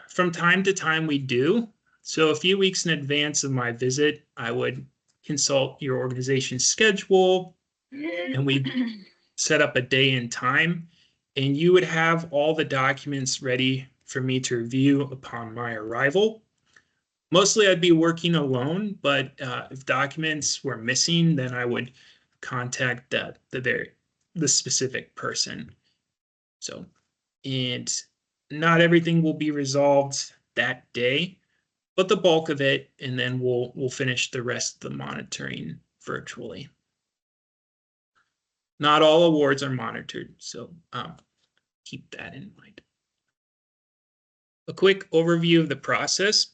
From time to time, we do. So a few weeks in advance of my visit, I would consult your organization's schedule, and we set up a day and time, and you would have all the documents ready for me to review upon my arrival. Mostly I'd be working alone, but if documents were missing, then I would contact the specific person. So, and not everything will be resolved that day, but the bulk of it, and then we'll finish the rest of the monitoring virtually. Not all awards are monitored, so keep that in mind. A quick overview of the process.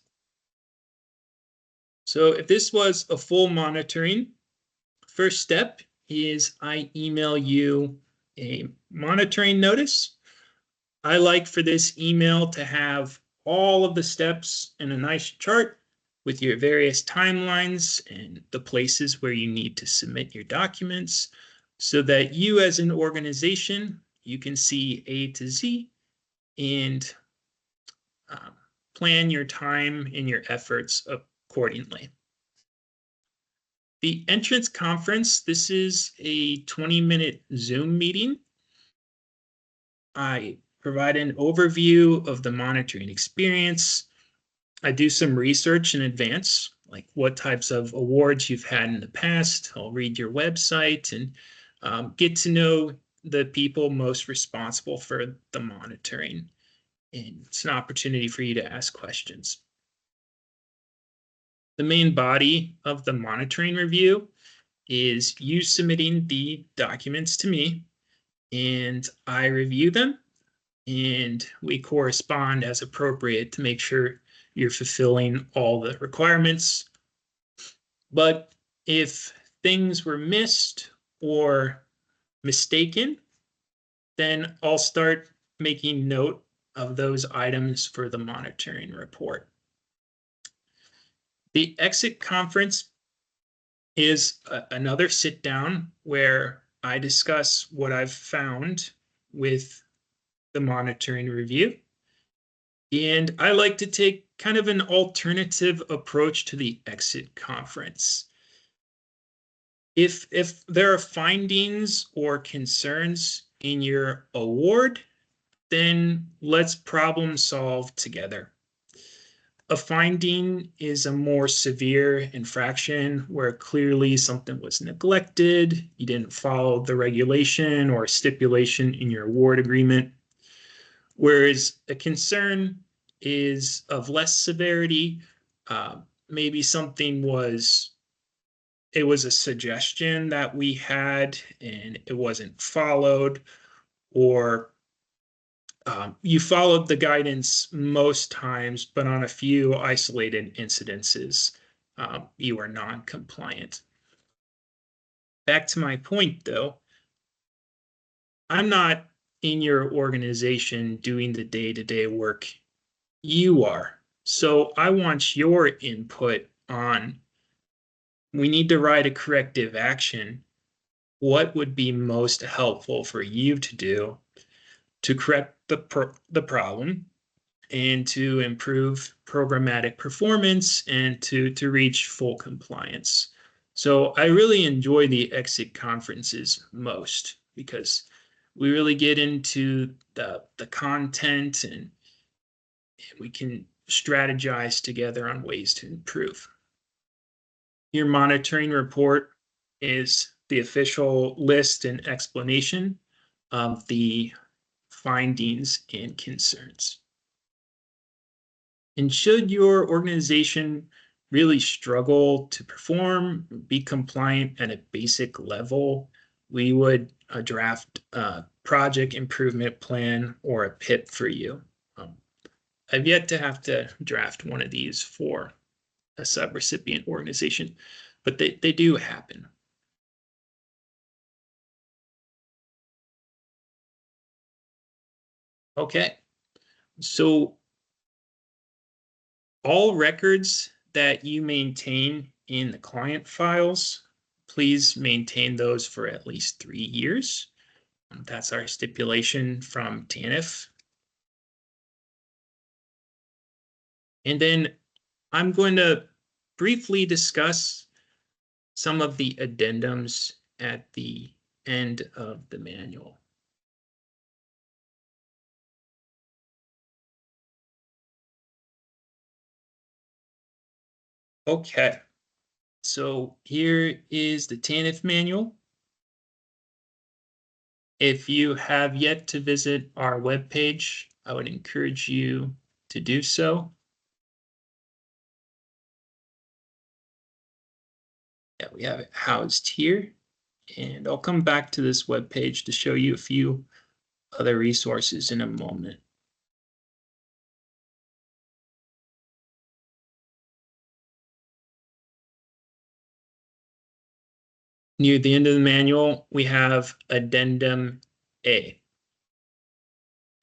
So if this was a full monitoring, first step is I email you a monitoring notice. I like for this email to have all of the steps in a nice chart with your various timelines and the places where you need to submit your documents so that you as an organization, you can see A to Z and plan your time and your efforts accordingly. The entrance conference, this is a 20-minute Zoom meeting. I provide an overview of the monitoring experience. I do some research in advance, like what types of awards you've had in the past. I'll read your website and get to know the people most responsible for the monitoring. And it's an opportunity for you to ask questions. The main body of the monitoring review is you submitting the documents to me, and I review them, and we correspond as appropriate to make sure you're fulfilling all the requirements. But if things were missed or mistaken, then I'll start making note of those items for the monitoring report. The exit conference is another sit down where I discuss what I've found with the monitoring review. And I like to take kind of an alternative approach to the exit conference. If there are findings or concerns in your award, then let's problem solve together. A finding is a more severe infraction where clearly something was neglected, you didn't follow the regulation or stipulation in your award agreement. Whereas a concern is of less severity. Maybe something it was a suggestion that we had and it wasn't followed, or you followed the guidance most times, but on a few isolated incidences, you were non-compliant. Back to my point, though, I'm not in your organization doing the day-to-day work. You are. So I want your input on, we need to write a corrective action. What would be most helpful for you to do to correct the problem and to improve programmatic performance and to reach full compliance? So I really enjoy the exit conferences most because we really get into the content and and we can strategize together on ways to improve. Your monitoring report is the official list and explanation of the findings and concerns. And should your organization really struggle to perform, be compliant at a basic level, we would draft a project improvement plan or a PIP for you. I've yet to have to draft one of these for a subrecipient organization, but they do happen. Okay, so all records that you maintain in the client files, please maintain those for at least 3 years. That's our stipulation from TANF. And then I'm going to briefly discuss some of the addendums at the end of the manual. Okay, so here is the TANF manual. If you have yet to visit our webpage, I would encourage you to do so. Yeah, we have it housed here, and I'll come back to this webpage to show you a few other resources in a moment. Near the end of the manual, we have Addendum A.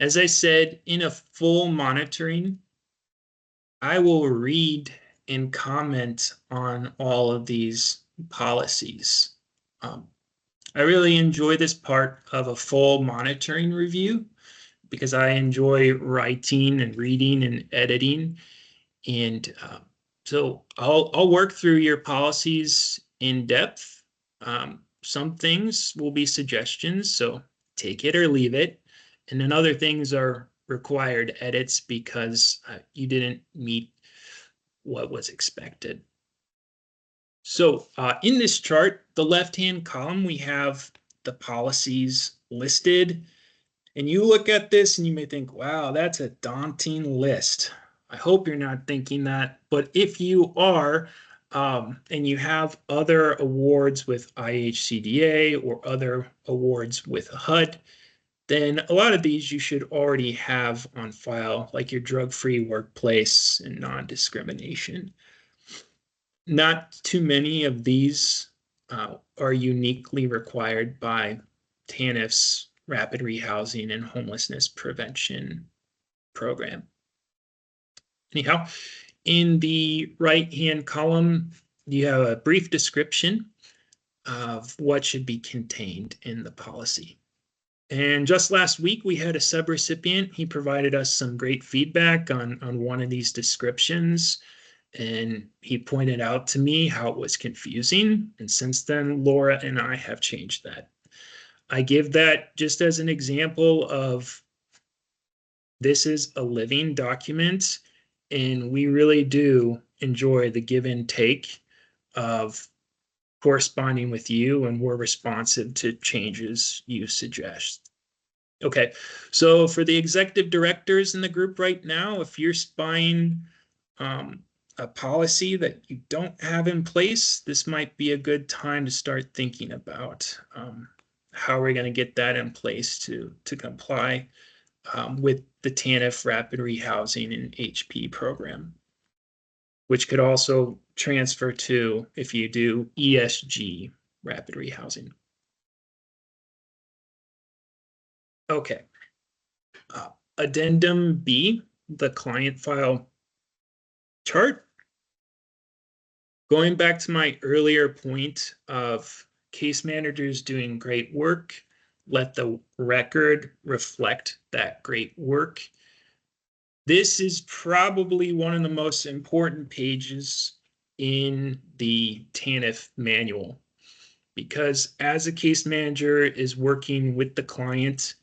As I said, in a full monitoring, I will read and comment on all of these policies. I really enjoy this part of a full monitoring review because I enjoy writing and reading and editing. And so I'll work through your policies in depth. Some things will be suggestions, so take it or leave it. And then other things are required edits because you didn't meet what was expected. So in this chart, the left-hand column, we have the policies listed. And you look at this and you may think, wow, that's a daunting list. I hope you're not thinking that. But if you are, and you have other awards with IHCDA or other awards with HUD, then a lot of these you should already have on file, like your drug-free workplace and non-discrimination. Not too many of these are uniquely required by TANF's Rapid Rehousing and Homelessness Prevention Program. Anyhow, in the right-hand column, you have a brief description of what should be contained in the policy. And just last week, we had a subrecipient. He provided us some great feedback on one of these descriptions. And he pointed out to me how it was confusing. And since then, Laura and I have changed that. I give that just as an example of this is a living document, and we really do enjoy the give and take of corresponding with you, and we're responsive to changes you suggest. Okay, so for the executive directors in the group right now, if you're spying a policy that you don't have in place, this might be a good time to start thinking about how we're going to get that in place to comply with the TANF Rapid Rehousing and HP program, which could also transfer to if you do ESG Rapid Rehousing. Okay. Addendum B, the client file chart. Going back to my earlier point of case managers doing great work, let the record reflect that great work. This is probably one of the most important pages in the TANF manual, because as a case manager is working with the client,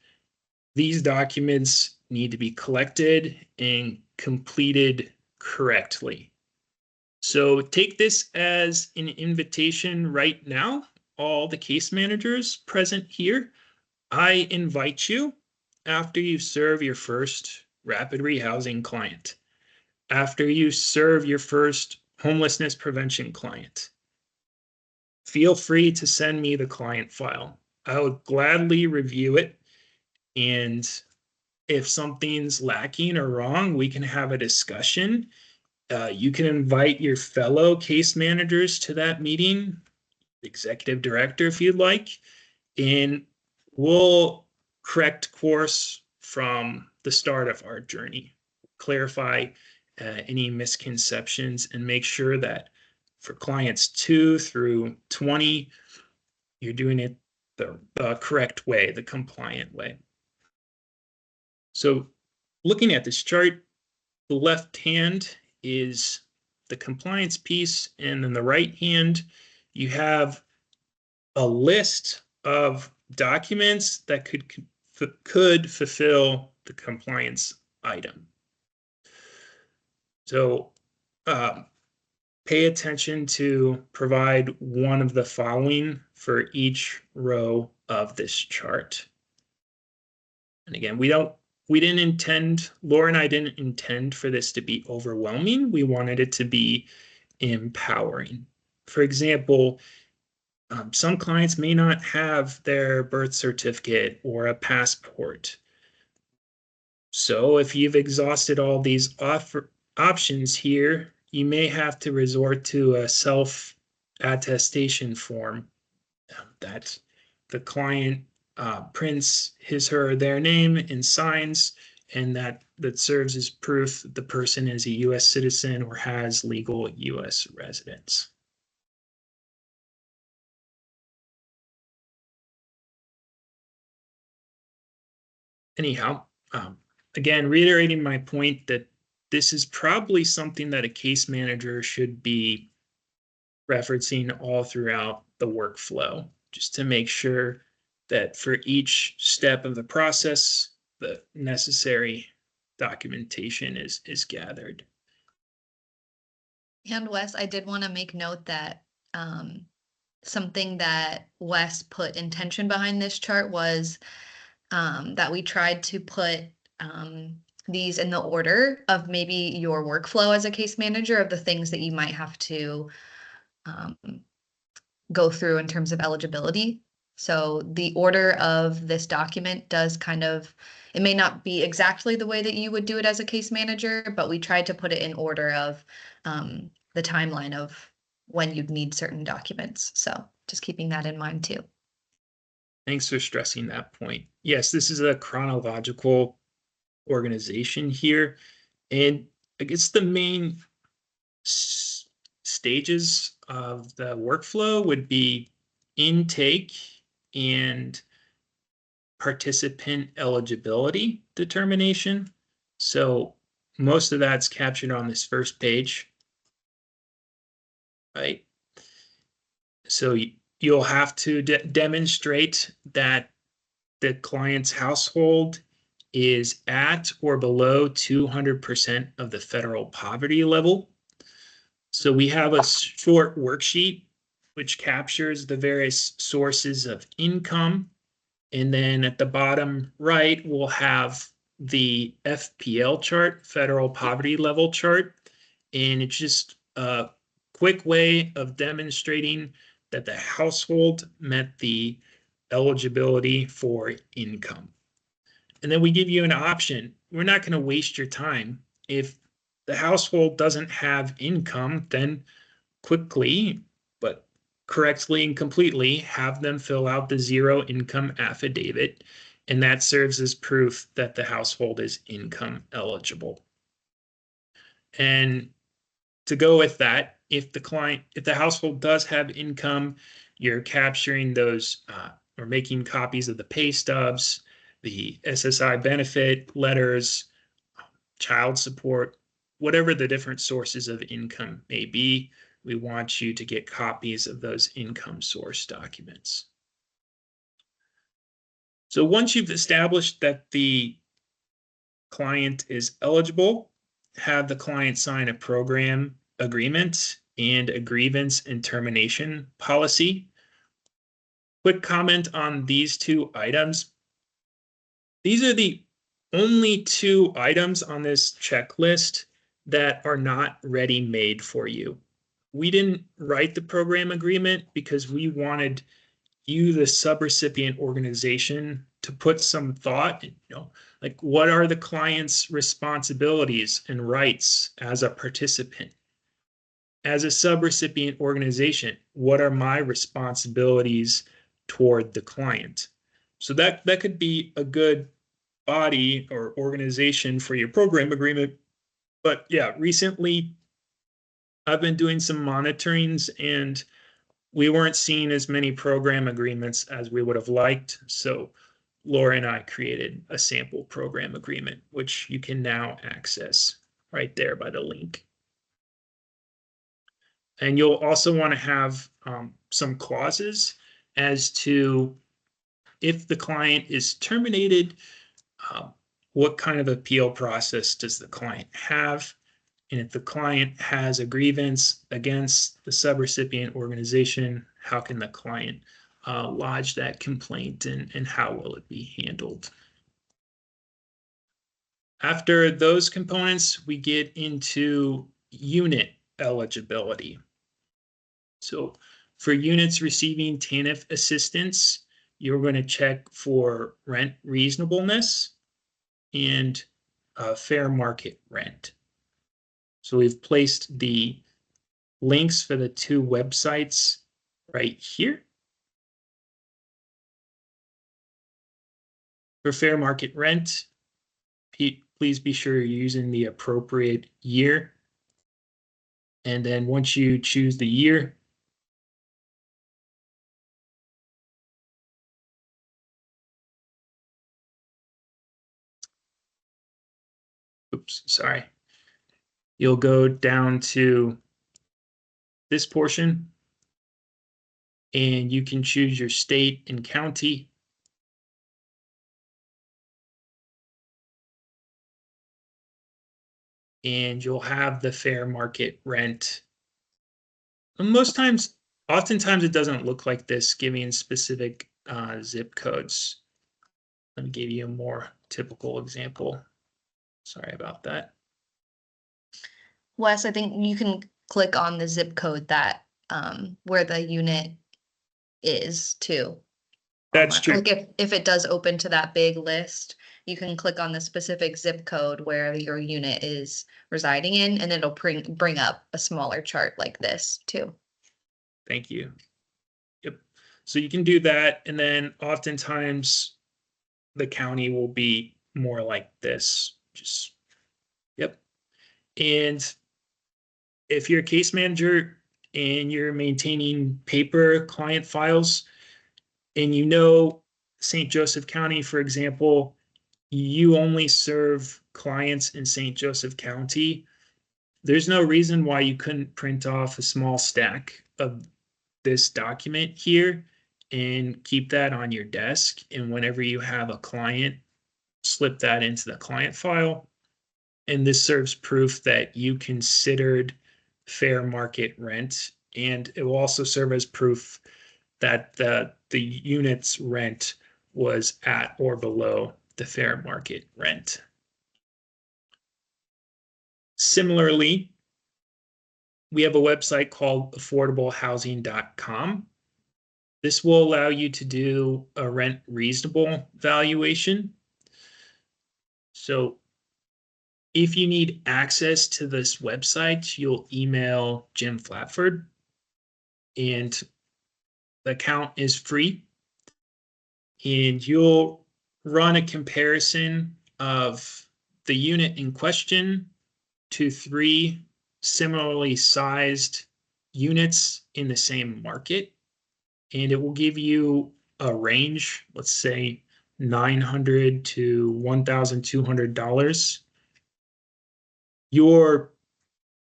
these documents need to be collected and completed correctly. So take this as an invitation right now, all the case managers present here. I invite you, after you serve your first rapid rehousing client, after you serve your first homelessness prevention client, feel free to send me the client file. I would gladly review it, and if something's lacking or wrong, we can have a discussion. You can invite your fellow case managers to that meeting, executive director if you'd like, and we'll correct course from the start of our journey, clarify any misconceptions, and make sure that for clients 2 through 20, you're doing it the correct way, the compliant way. So looking at this chart, the left hand is the compliance piece, and then the right hand, you have a list of documents that could fulfill the compliance item. So pay attention to provide one of the following for each row of this chart. And again, Laura and I didn't intend for this to be overwhelming. We wanted it to be empowering. For example, some clients may not have their birth certificate or a passport. So if you've exhausted all these options here, you may have to resort to a self-attestation form that the client prints their name and signs, and that serves as proof that the person is a U.S. citizen or has legal U.S. residence. Anyhow, again, reiterating my point that this is probably something that a case manager should be referencing all throughout the workflow, just to make sure that for each step of the process, the necessary documentation is gathered. And Wes, I did want to make note that something that Wes put intention behind this chart was that we tried to put these in the order of maybe your workflow as a case manager of the things that you might have to go through in terms of eligibility. So the order of this document does it may not be exactly the way that you would do it as a case manager, but we tried to put it in order of the timeline of when you'd need certain documents. So just keeping that in mind too. Thanks for stressing that point. Yes, this is a chronological organization here. And I guess the main stages of the workflow would be intake and participant eligibility determination. So most of that's captured on this first page, right? So you'll have to demonstrate that the client's household is at or below 200% of the federal poverty level. So we have a short worksheet which captures the various sources of income. And then at the bottom right, we'll have the FPL chart, federal poverty level chart. And it's just a quick way of demonstrating that the household met the eligibility for income. And then we give you an option. We're not going to waste your time. If the household doesn't have income, then quickly, but correctly and completely, have them fill out the zero income affidavit. And that serves as proof that the household is income eligible. And to go with that, if the household does have income, you're capturing those or making copies of the pay stubs, the SSI benefit letters, child support, whatever the different sources of income may be. We want you to get copies of those income source documents. So once you've established that the client is eligible, have the client sign a program agreement and a grievance and termination policy. Quick comment on these two items. These are the only two items on this checklist that are not ready-made for you. We didn't write the program agreement because we wanted you, the subrecipient organization, to put some thought, like what are the client's responsibilities and rights as a participant? As a subrecipient organization, what are my responsibilities toward the client? So that could be a good body or organization for your program agreement. But yeah, recently I've been doing some monitorings and we weren't seeing as many program agreements as we would have liked. So Laura and I created a sample program agreement, which you can now access right there by the link. And you'll also want to have some clauses as to if the client is terminated, what kind of appeal process does the client have? And if the client has a grievance against the subrecipient organization, how can the client lodge that complaint and how will it be handled? After those components, we get into unit eligibility. So for units receiving TANF assistance, you're going to check for rent reasonableness and fair market rent. So we've placed the links for the two websites right here. For fair market rent, please be sure you're using the appropriate year. And then once you choose the year, oops, sorry. You'll go down to this portion and you can choose your state and county. And you'll have the fair market rent. And oftentimes it doesn't look like this, giving specific zip codes. Let me give you a more typical example. Sorry about that. Wes, I think you can click on the zip code that where the unit is too. That's true. Like if it does open to that big list, you can click on the specific zip code where your unit is residing in, and it'll bring up a smaller chart like this too. Thank you. Yep. So you can do that, and then oftentimes the county will be more like this. Yep. And if you're a case manager and you're maintaining paper client files, and you know St. Joseph County, for example, you only serve clients in St. Joseph County, there's no reason why you couldn't print off a small stack of this document here and keep that on your desk. And whenever you have a client, slip that into the client file. And this serves proof that you considered fair market rent. And it will also serve as proof that the unit's rent was at or below the fair market rent. Similarly, we have a website called affordablehousing.com. This will allow you to do a rent reasonable valuation. So if you need access to this website, you'll email Jim Flatford, and the account is free. And you'll run a comparison of the unit in question to 3 similarly sized units in the same market. And it will give you a range, let's say $900 to $1,200.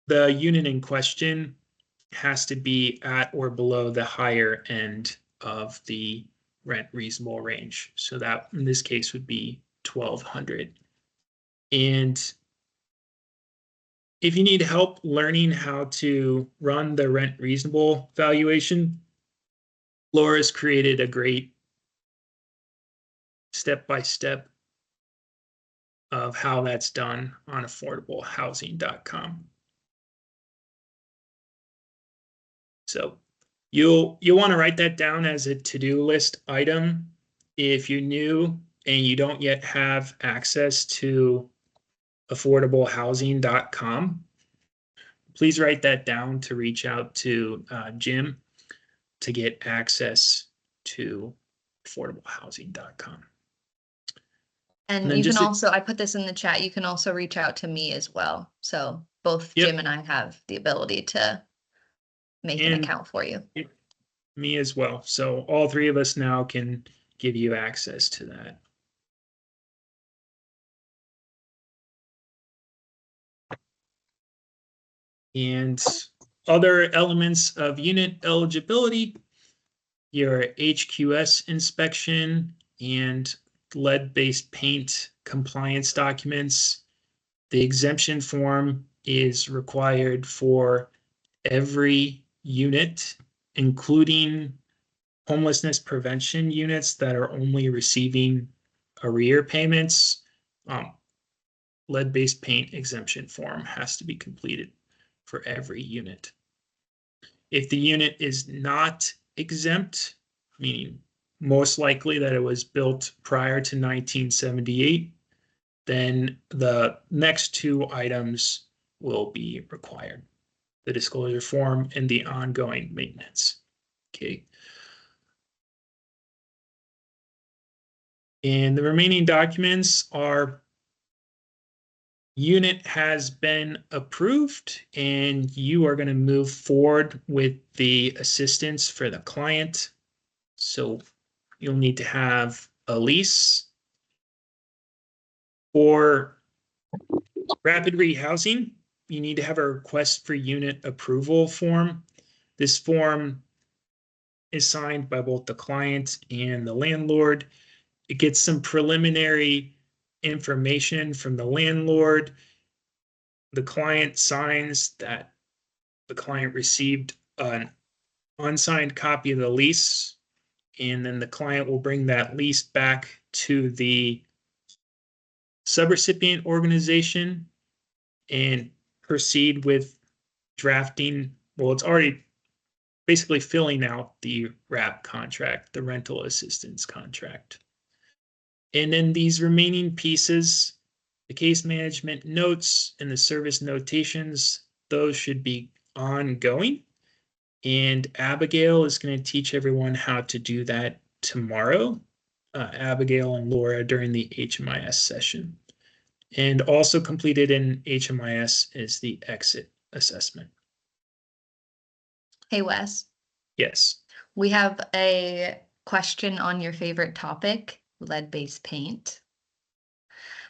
The unit in question has to be at or below the higher end of the rent reasonable range. So that in this case would be $1,200. And if you need help learning how to run the rent reasonable valuation, Laura's created a great step-by-step of how that's done on affordablehousing.com. So you'll want to write that down as a to-do list item. If you're new and you don't yet have access to affordablehousing.com, please write that down to reach out to Jim to get access to affordablehousing.com. And then you can just also, I put this in the chat, you can also reach out to me as well. So both Yep. Jim and I have the ability to make an And account for you. me as well. So all three of us now can give you access to that. And other elements of unit eligibility, your HQS inspection and lead-based paint compliance documents. The exemption form is required for every unit, including homelessness prevention units that are only receiving arrear payments. Lead-based paint exemption form has to be completed for every unit. If the unit is not exempt, meaning most likely that it was built prior to 1978, then the next two items will be required: the disclosure form and the ongoing maintenance. Okay. And the remaining documents are: unit has been approved and you are going to move forward with the assistance for the client. So you'll need to have a lease. For rapid rehousing, you need to have a request for unit approval form. This form is signed by both the client and the landlord. It gets some preliminary information from the landlord. The client signs that the client received an unsigned copy of the lease, and then the client will bring that lease back to the subrecipient organization and proceed with drafting. Well, it's already basically filling out the RAP contract, the rental assistance contract. And then these remaining pieces, the case management notes and the service notations, those should be ongoing. And Abigail is going to teach everyone how to do that tomorrow, Abigail and Laura, during the HMIS session. And also completed in HMIS is the exit assessment. Hey, Wes, Yes. we have a question on your favorite topic, lead-based paint.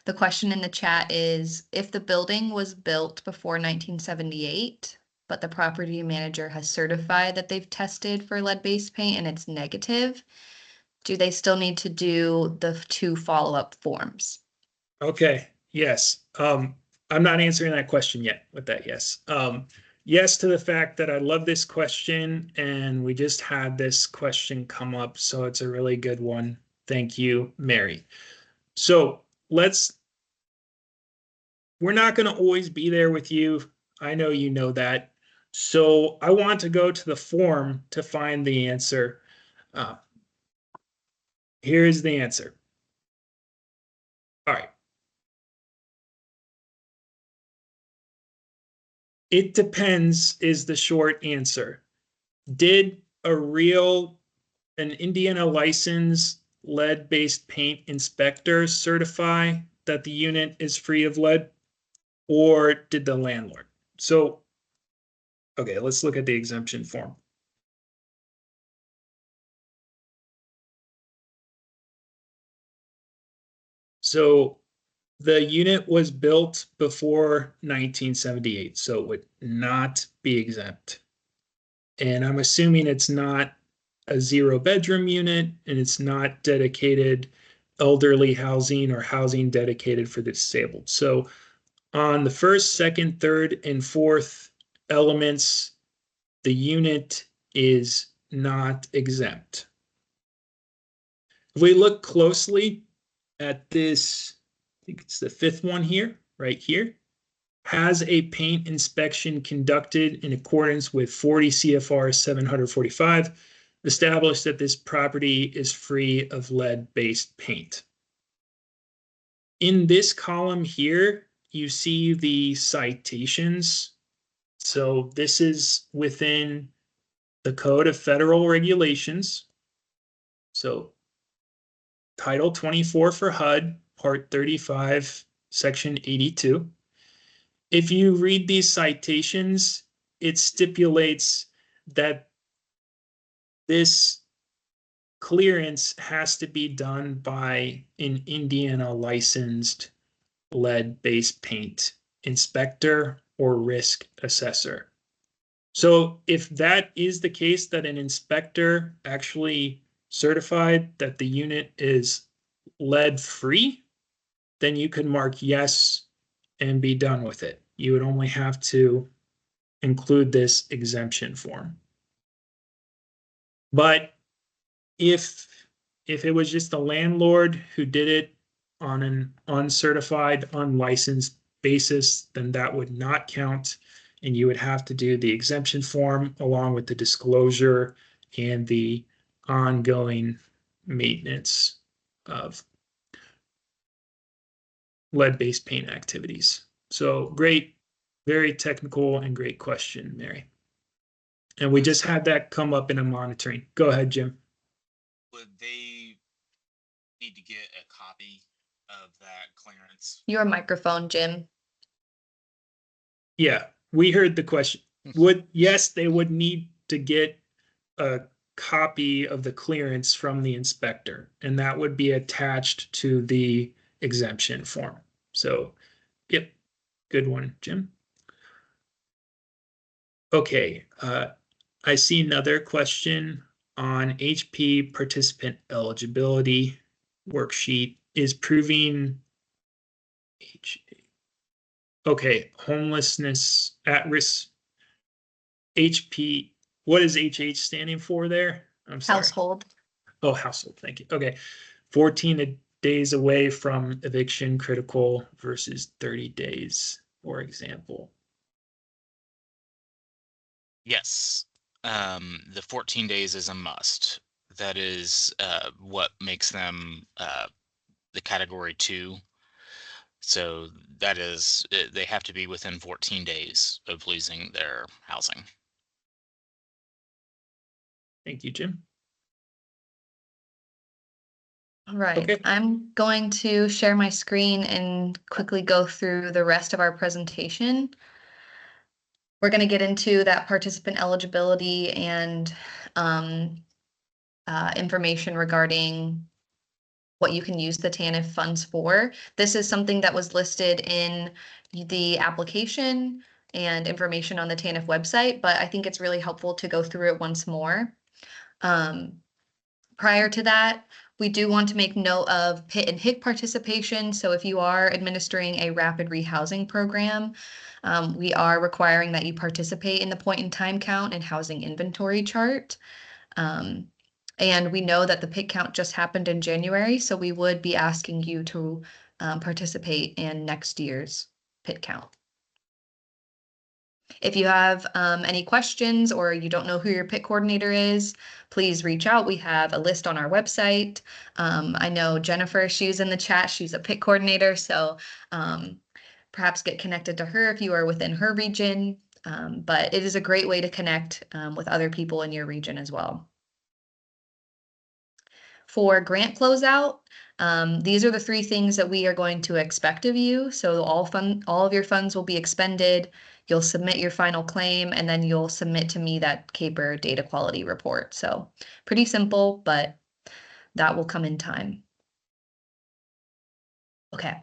The question in the chat is, if the building was built before 1978, but the property manager has certified that they've tested for lead-based paint and it's negative, do they still need to do the 2 follow-up forms? Okay. Yes. I'm not answering that question yet with that yes. Yes to the fact that I love this question and we just had this question come up, so it's a really good one. Thank you, Mary. So we're not going to always be there with you. I know you know that. So I want to go to the form to find the answer. Here is the answer. All right. It depends is the short answer. Did an Indiana licensed lead-based paint inspector certify that the unit is free of lead, or did the landlord? So, okay, let's look at the exemption form. So the unit was built before 1978, so it would not be exempt. And I'm assuming it's not a 0-bedroom unit and it's not dedicated elderly housing or housing dedicated for the disabled. So on the first, second, third, and fourth elements, the unit is not exempt. If we look closely at this, I think it's the fifth one here, right here, has a paint inspection conducted in accordance with 40 CFR 745, established that this property is free of lead-based paint. In this column here, you see the citations. So this is within the Code of Federal Regulations. So Title 24 for HUD, Part 35, Section 82. If you read these citations, it stipulates that this clearance has to be done by an Indiana licensed lead-based paint inspector or risk assessor. So if that is the case, that an inspector actually certified that the unit is lead-free, then you could mark yes and be done with it. You would only have to include this exemption form. But if it was just the landlord who did it on an uncertified, unlicensed basis, then that would not count, and you would have to do the exemption form along with the disclosure and the ongoing maintenance of lead-based paint activities. So great, very technical and great question, Mary. And we just had that come up in a monitoring. Go ahead, Jim. Would they need to get a copy of that clearance? Your microphone, Jim. Yeah, we heard the question. Yes, they would need to get a copy of the clearance from the inspector, and that would be attached to the exemption form. So, yep, good one, Jim. Okay, I see another question on HP participant eligibility worksheet. Is proving homelessness at risk HP. What is HH standing for there? I'm sorry. Household. Oh, household. Thank you. Okay. 14 days away from eviction critical versus 30 days, for example. Yes. The 14 days is a must. That is what makes them the category 2. So that is, they have to be within 14 days of losing their housing. Thank you, Jim. All right, Okay. I'm going to share my screen and quickly go through the rest of our presentation. We're going to get into that participant eligibility and information regarding what you can use the TANF funds for. This is something that was listed in the application and information on the TANF website, but I think it's really helpful to go through it once more. Prior to that, we do want to make note of PIT and HIC participation. So if you are administering a rapid rehousing program, we are requiring that you participate in the point in time count and housing inventory chart. And we know that the PIT count just happened in January, so we would be asking you to participate in next year's PIT count. If you have any questions or you don't know who your PIT coordinator is, please reach out. We have a list on our website. I know Jennifer, she's in the chat. She's a PIT coordinator, so perhaps get connected to her if you are within her region. But it is a great way to connect with other people in your region as well. For grant closeout, these are the 3 things that we are going to expect of you. So all of your funds will be expended. You'll submit your final claim, and then you'll submit to me that CAPER data quality report. So pretty simple, but that will come in time. Okay,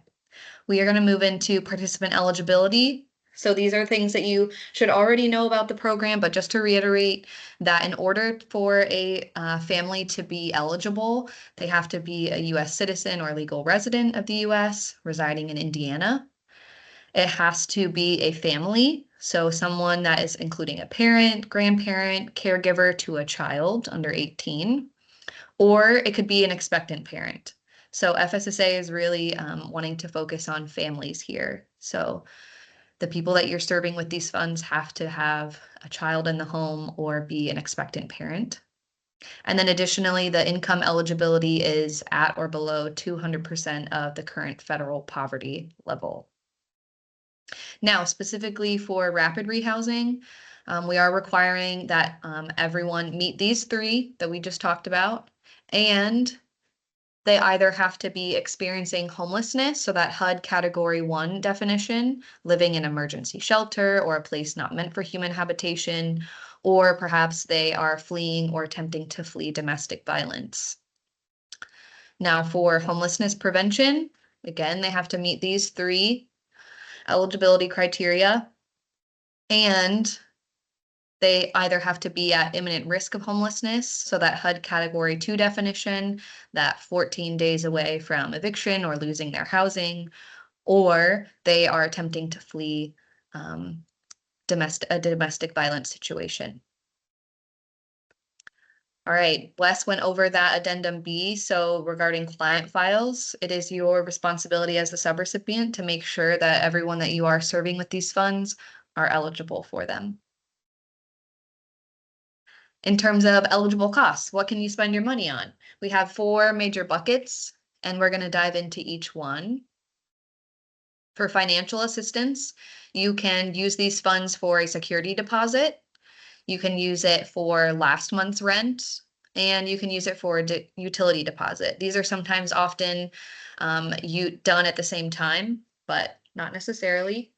we are going to move into participant eligibility. So these are things that you should already know about the program, but just to reiterate that in order for a family to be eligible, they have to be a U.S. citizen or legal resident of the U.S. residing in Indiana. It has to be a family, so someone that is including a parent, grandparent, caregiver to a child under 18, or it could be an expectant parent. So FSSA is really wanting to focus on families here. So the people that you're serving with these funds have to have a child in the home or be an expectant parent. And then additionally, the income eligibility is at or below 200% of the current federal poverty level. Now, specifically for rapid rehousing, we are requiring that everyone meet these three that we just talked about, and they either have to be experiencing homelessness, so that HUD Category 1 definition, living in emergency shelter or a place not meant for human habitation, or perhaps they are fleeing or attempting to flee domestic violence. Now, for homelessness prevention, again, they have to meet these three eligibility criteria, and they either have to be at imminent risk of homelessness, so that HUD Category 2 definition, that 14 days away from eviction or losing their housing, or they are attempting to flee a domestic violence situation. All right, Wes went over that addendum B. So regarding client files, it is your responsibility as the subrecipient to make sure that everyone that you are serving with these funds are eligible for them. In terms of eligible costs, what can you spend your money on? We have 4 major buckets, and we're going to dive into each one. For financial assistance, you can use these funds for a security deposit. You can use it for last month's rent, and you can use it for a utility deposit. These are sometimes often done at the same time, but not necessarily.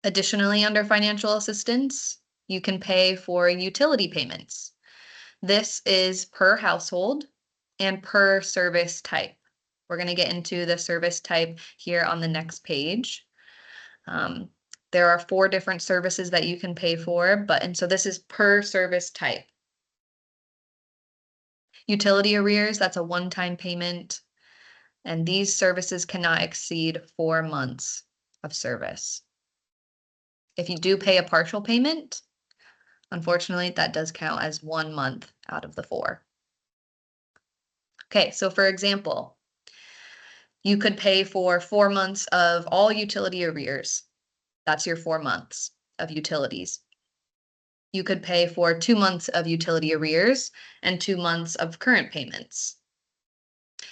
Additionally, under financial assistance, you can pay for utility payments. This is per household and per service type. We're going to get into the service type here on the next page. There are 4 different services that you can pay for, and so this is per service type. Utility arrears, that's a one-time payment, and these services cannot exceed 4 months of service. If you do pay a partial payment, unfortunately, that does count as 1 month out of the 4. Okay, so for example, you could pay for 4 months of all utility arrears. That's your 4 months of utilities. You could pay for 2 months of utility arrears and 2 months of current payments.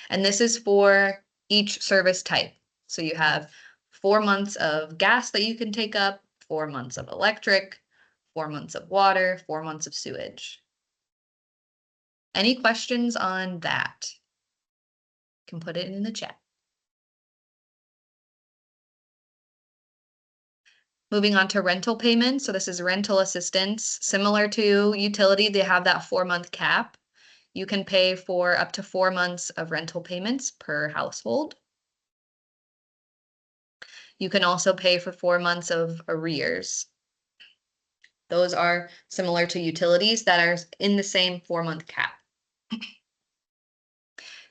And this is for each service type. So you have 4 months of gas that you can take up, 4 months of electric, 4 months of water, 4 months of sewage. Any questions on that? You can put it in the chat. Moving on to rental payments. So this is rental assistance. Similar to utility, they have that 4-month cap. You can pay for up to 4 months of rental payments per household. You can also pay for 4 months of arrears. Those are similar to utilities that are in the same 4-month cap.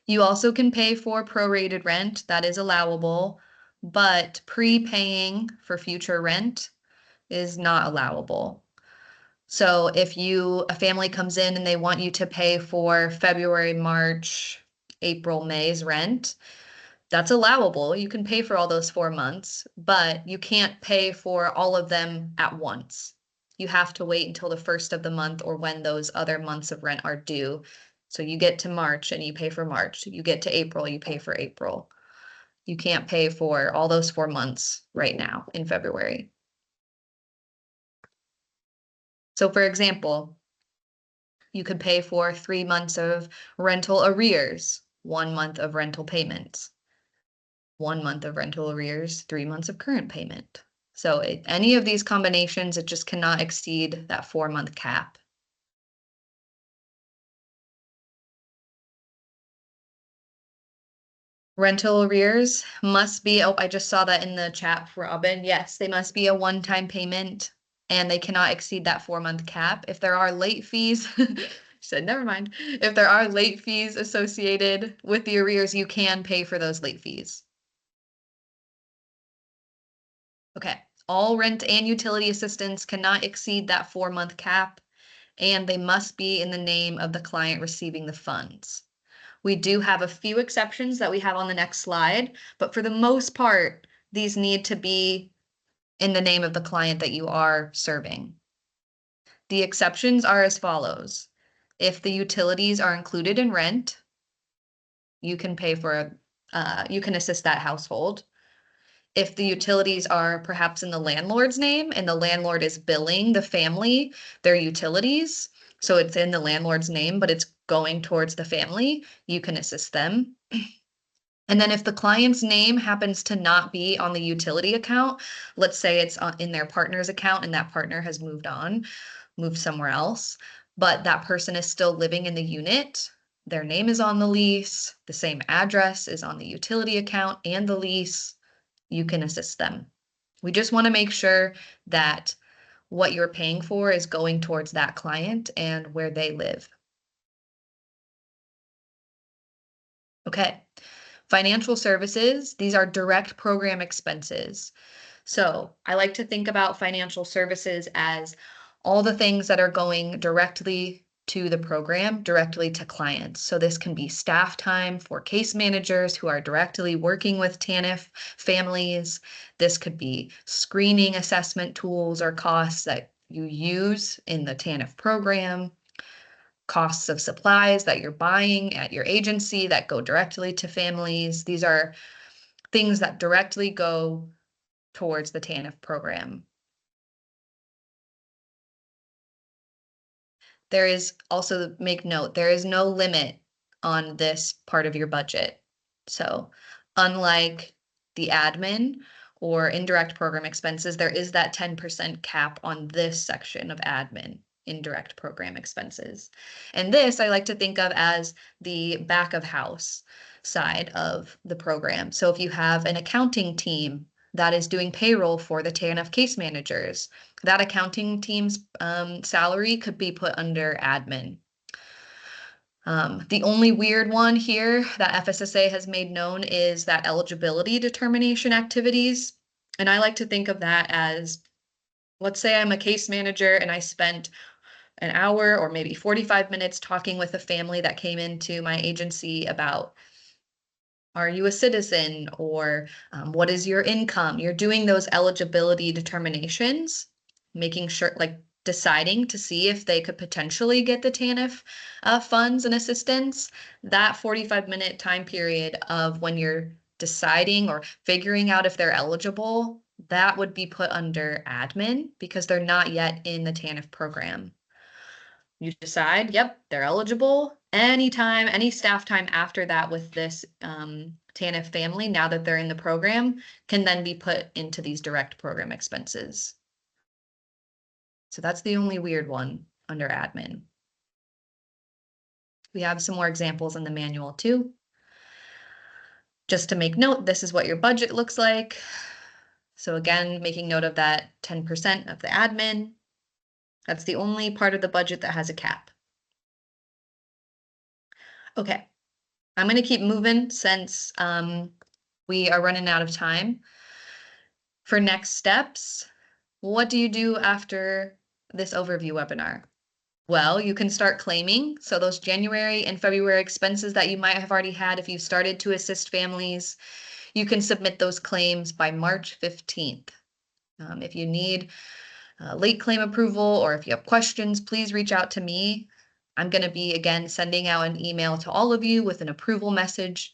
You also can pay for prorated rent, that is allowable, but prepaying for future rent is not allowable. So if a family comes in and they want you to pay for February, March, April, May's rent, that's allowable. You can pay for all those 4 months, but you can't pay for all of them at once. You have to wait until the first of the month or when those other months of rent are due. So you get to March and you pay for March. You get to April, you pay for April. You can't pay for all those 4 months right now in February. So for example, you could pay for 3 months of rental arrears, 1 month of rental payments, 1 month of rental arrears, 3 months of current payment. So any of these combinations, it just cannot exceed that 4-month cap. Rental arrears must be, oh, I just saw that in the chat, Robin. Yes, they must be a one-time payment and they cannot exceed that 4-month cap. If there are late fees, she said, never mind. If there are late fees associated with the arrears, you can pay for those late fees. Okay, all rent and utility assistance cannot exceed that 4-month cap, and they must be in the name of the client receiving the funds. We do have a few exceptions that we have on the next slide, but for the most part, these need to be in the name of the client that you are serving. The exceptions are as follows. If the utilities are included in rent, you can pay for, you can assist that household. If the utilities are perhaps in the landlord's name and the landlord is billing the family their utilities, so it's in the landlord's name, but it's going towards the family, you can assist them. And then if the client's name happens to not be on the utility account, let's say it's in their partner's account and that partner has moved on, moved somewhere else, but that person is still living in the unit, their name is on the lease, the same address is on the utility account and the lease, you can assist them. We just want to make sure that what you're paying for is going towards that client and where they live. Okay, financial services, these are direct program expenses. So I like to think about financial services as all the things that are going directly to the program, directly to clients. So this can be staff time for case managers who are directly working with TANF families. This could be screening assessment tools or costs that you use in the TANF program, costs of supplies that you're buying at your agency that go directly to families. These are things that directly go towards the TANF program. There is also, make note, there is no limit on this part of your budget. So unlike the admin or indirect program expenses, there is that 10% cap on this section of admin, indirect program expenses. And this I like to think of as the back of house side of the program. So if you have an accounting team that is doing payroll for the TANF case managers, that accounting team's salary could be put under admin. The only weird one here that FSSA has made known is that eligibility determination activities. And I like to think of that as, let's say I'm a case manager and I spent an hour or maybe 45 minutes talking with a family that came into my agency about, are you a citizen, or what is your income? You're doing those eligibility determinations, making sure, like deciding to see if they could potentially get the TANF funds and assistance. That 45-minute time period of when you're deciding or figuring out if they're eligible, that would be put under admin because they're not yet in the TANF program. You decide, yep, they're eligible. Anytime, any staff time after that with this TANF family, now that they're in the program, can then be put into these direct program expenses. So that's the only weird one under admin. We have some more examples in the manual too. Just to make note, this is what your budget looks like. So again, making note of that 10% of the admin. That's the only part of the budget that has a cap. Okay, I'm going to keep moving since we are running out of time. For next steps, what do you do after this overview webinar? Well, you can start claiming. So those January and February expenses that you might have already had if you started to assist families, you can submit those claims by March 15th. If you need late claim approval or if you have questions, please reach out to me. I'm going to be, again, sending out an email to all of you with an approval message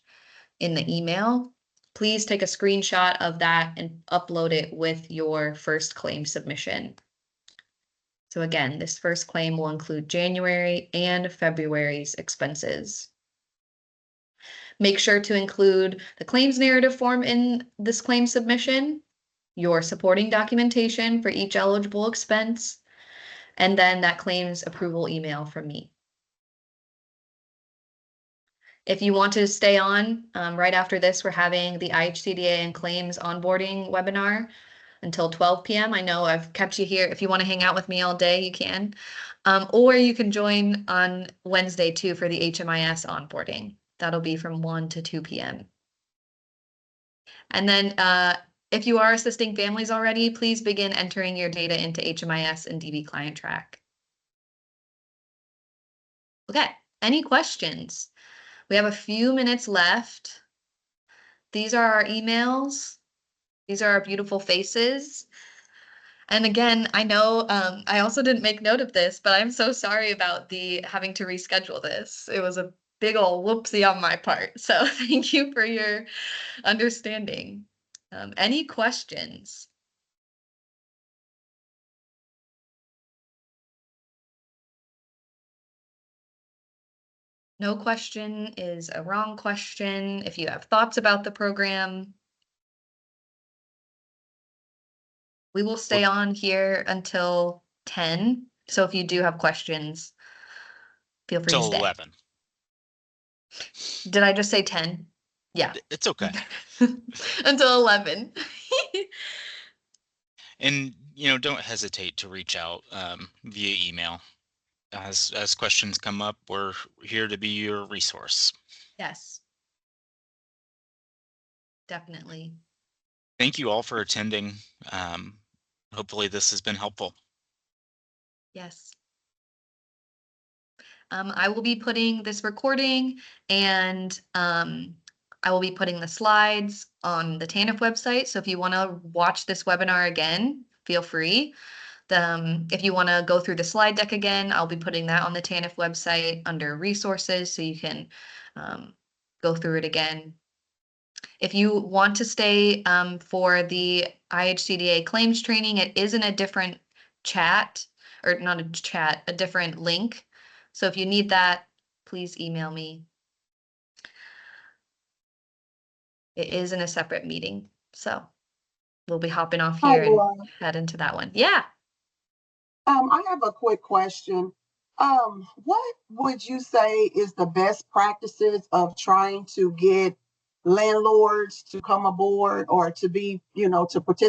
in the email. Please take a screenshot of that and upload it with your first claim submission. So again, this first claim will include January and February's expenses. Make sure to include the claims narrative form in this claim submission, your supporting documentation for each eligible expense, and then that claims approval email from me. If you want to stay on, right after this, we're having the IHCDA and claims onboarding webinar until 12 p.m. I know I've kept you here. If you want to hang out with me all day, you can. Or you can join on Wednesday too for the HMIS onboarding. That'll be from 1 to 2 p.m. And then if you are assisting families already, please begin entering your data into HMIS and DB Client Track. Okay, any questions? We have a few minutes left. These are our emails. These are our beautiful faces. And again, I know I also didn't make note of this, but I'm so sorry about the having to reschedule this. It was a big ol' whoopsie on my part. So thank you for your understanding. Any questions? No question is a wrong question. If you have thoughts about the program, we will stay on here until 10. So if you do have questions, feel free to Till stay. 11. Did I just say 10? Yeah. It's okay. Until 11. And, don't hesitate to reach out via email. As questions come up, we're here to be your resource. Yes. Definitely. Thank you all for attending. Hopefully this has been helpful. Yes. I will be putting this recording and I will be putting the slides on the TANF website. So if you want to watch this webinar again, feel free. If you want to go through the slide deck again, I'll be putting that on the TANF website under resources so you can go through it again. If you want to stay for the IHCDA claims training, it is in a different chat, or not a chat, a different link. So if you need that, please email me. It is in a separate meeting. So we'll be hopping off Hi, here and Laura. head into that one. Yeah. I have a quick question. What would you say is the best practices of trying to get landlords to come aboard or to be, to participate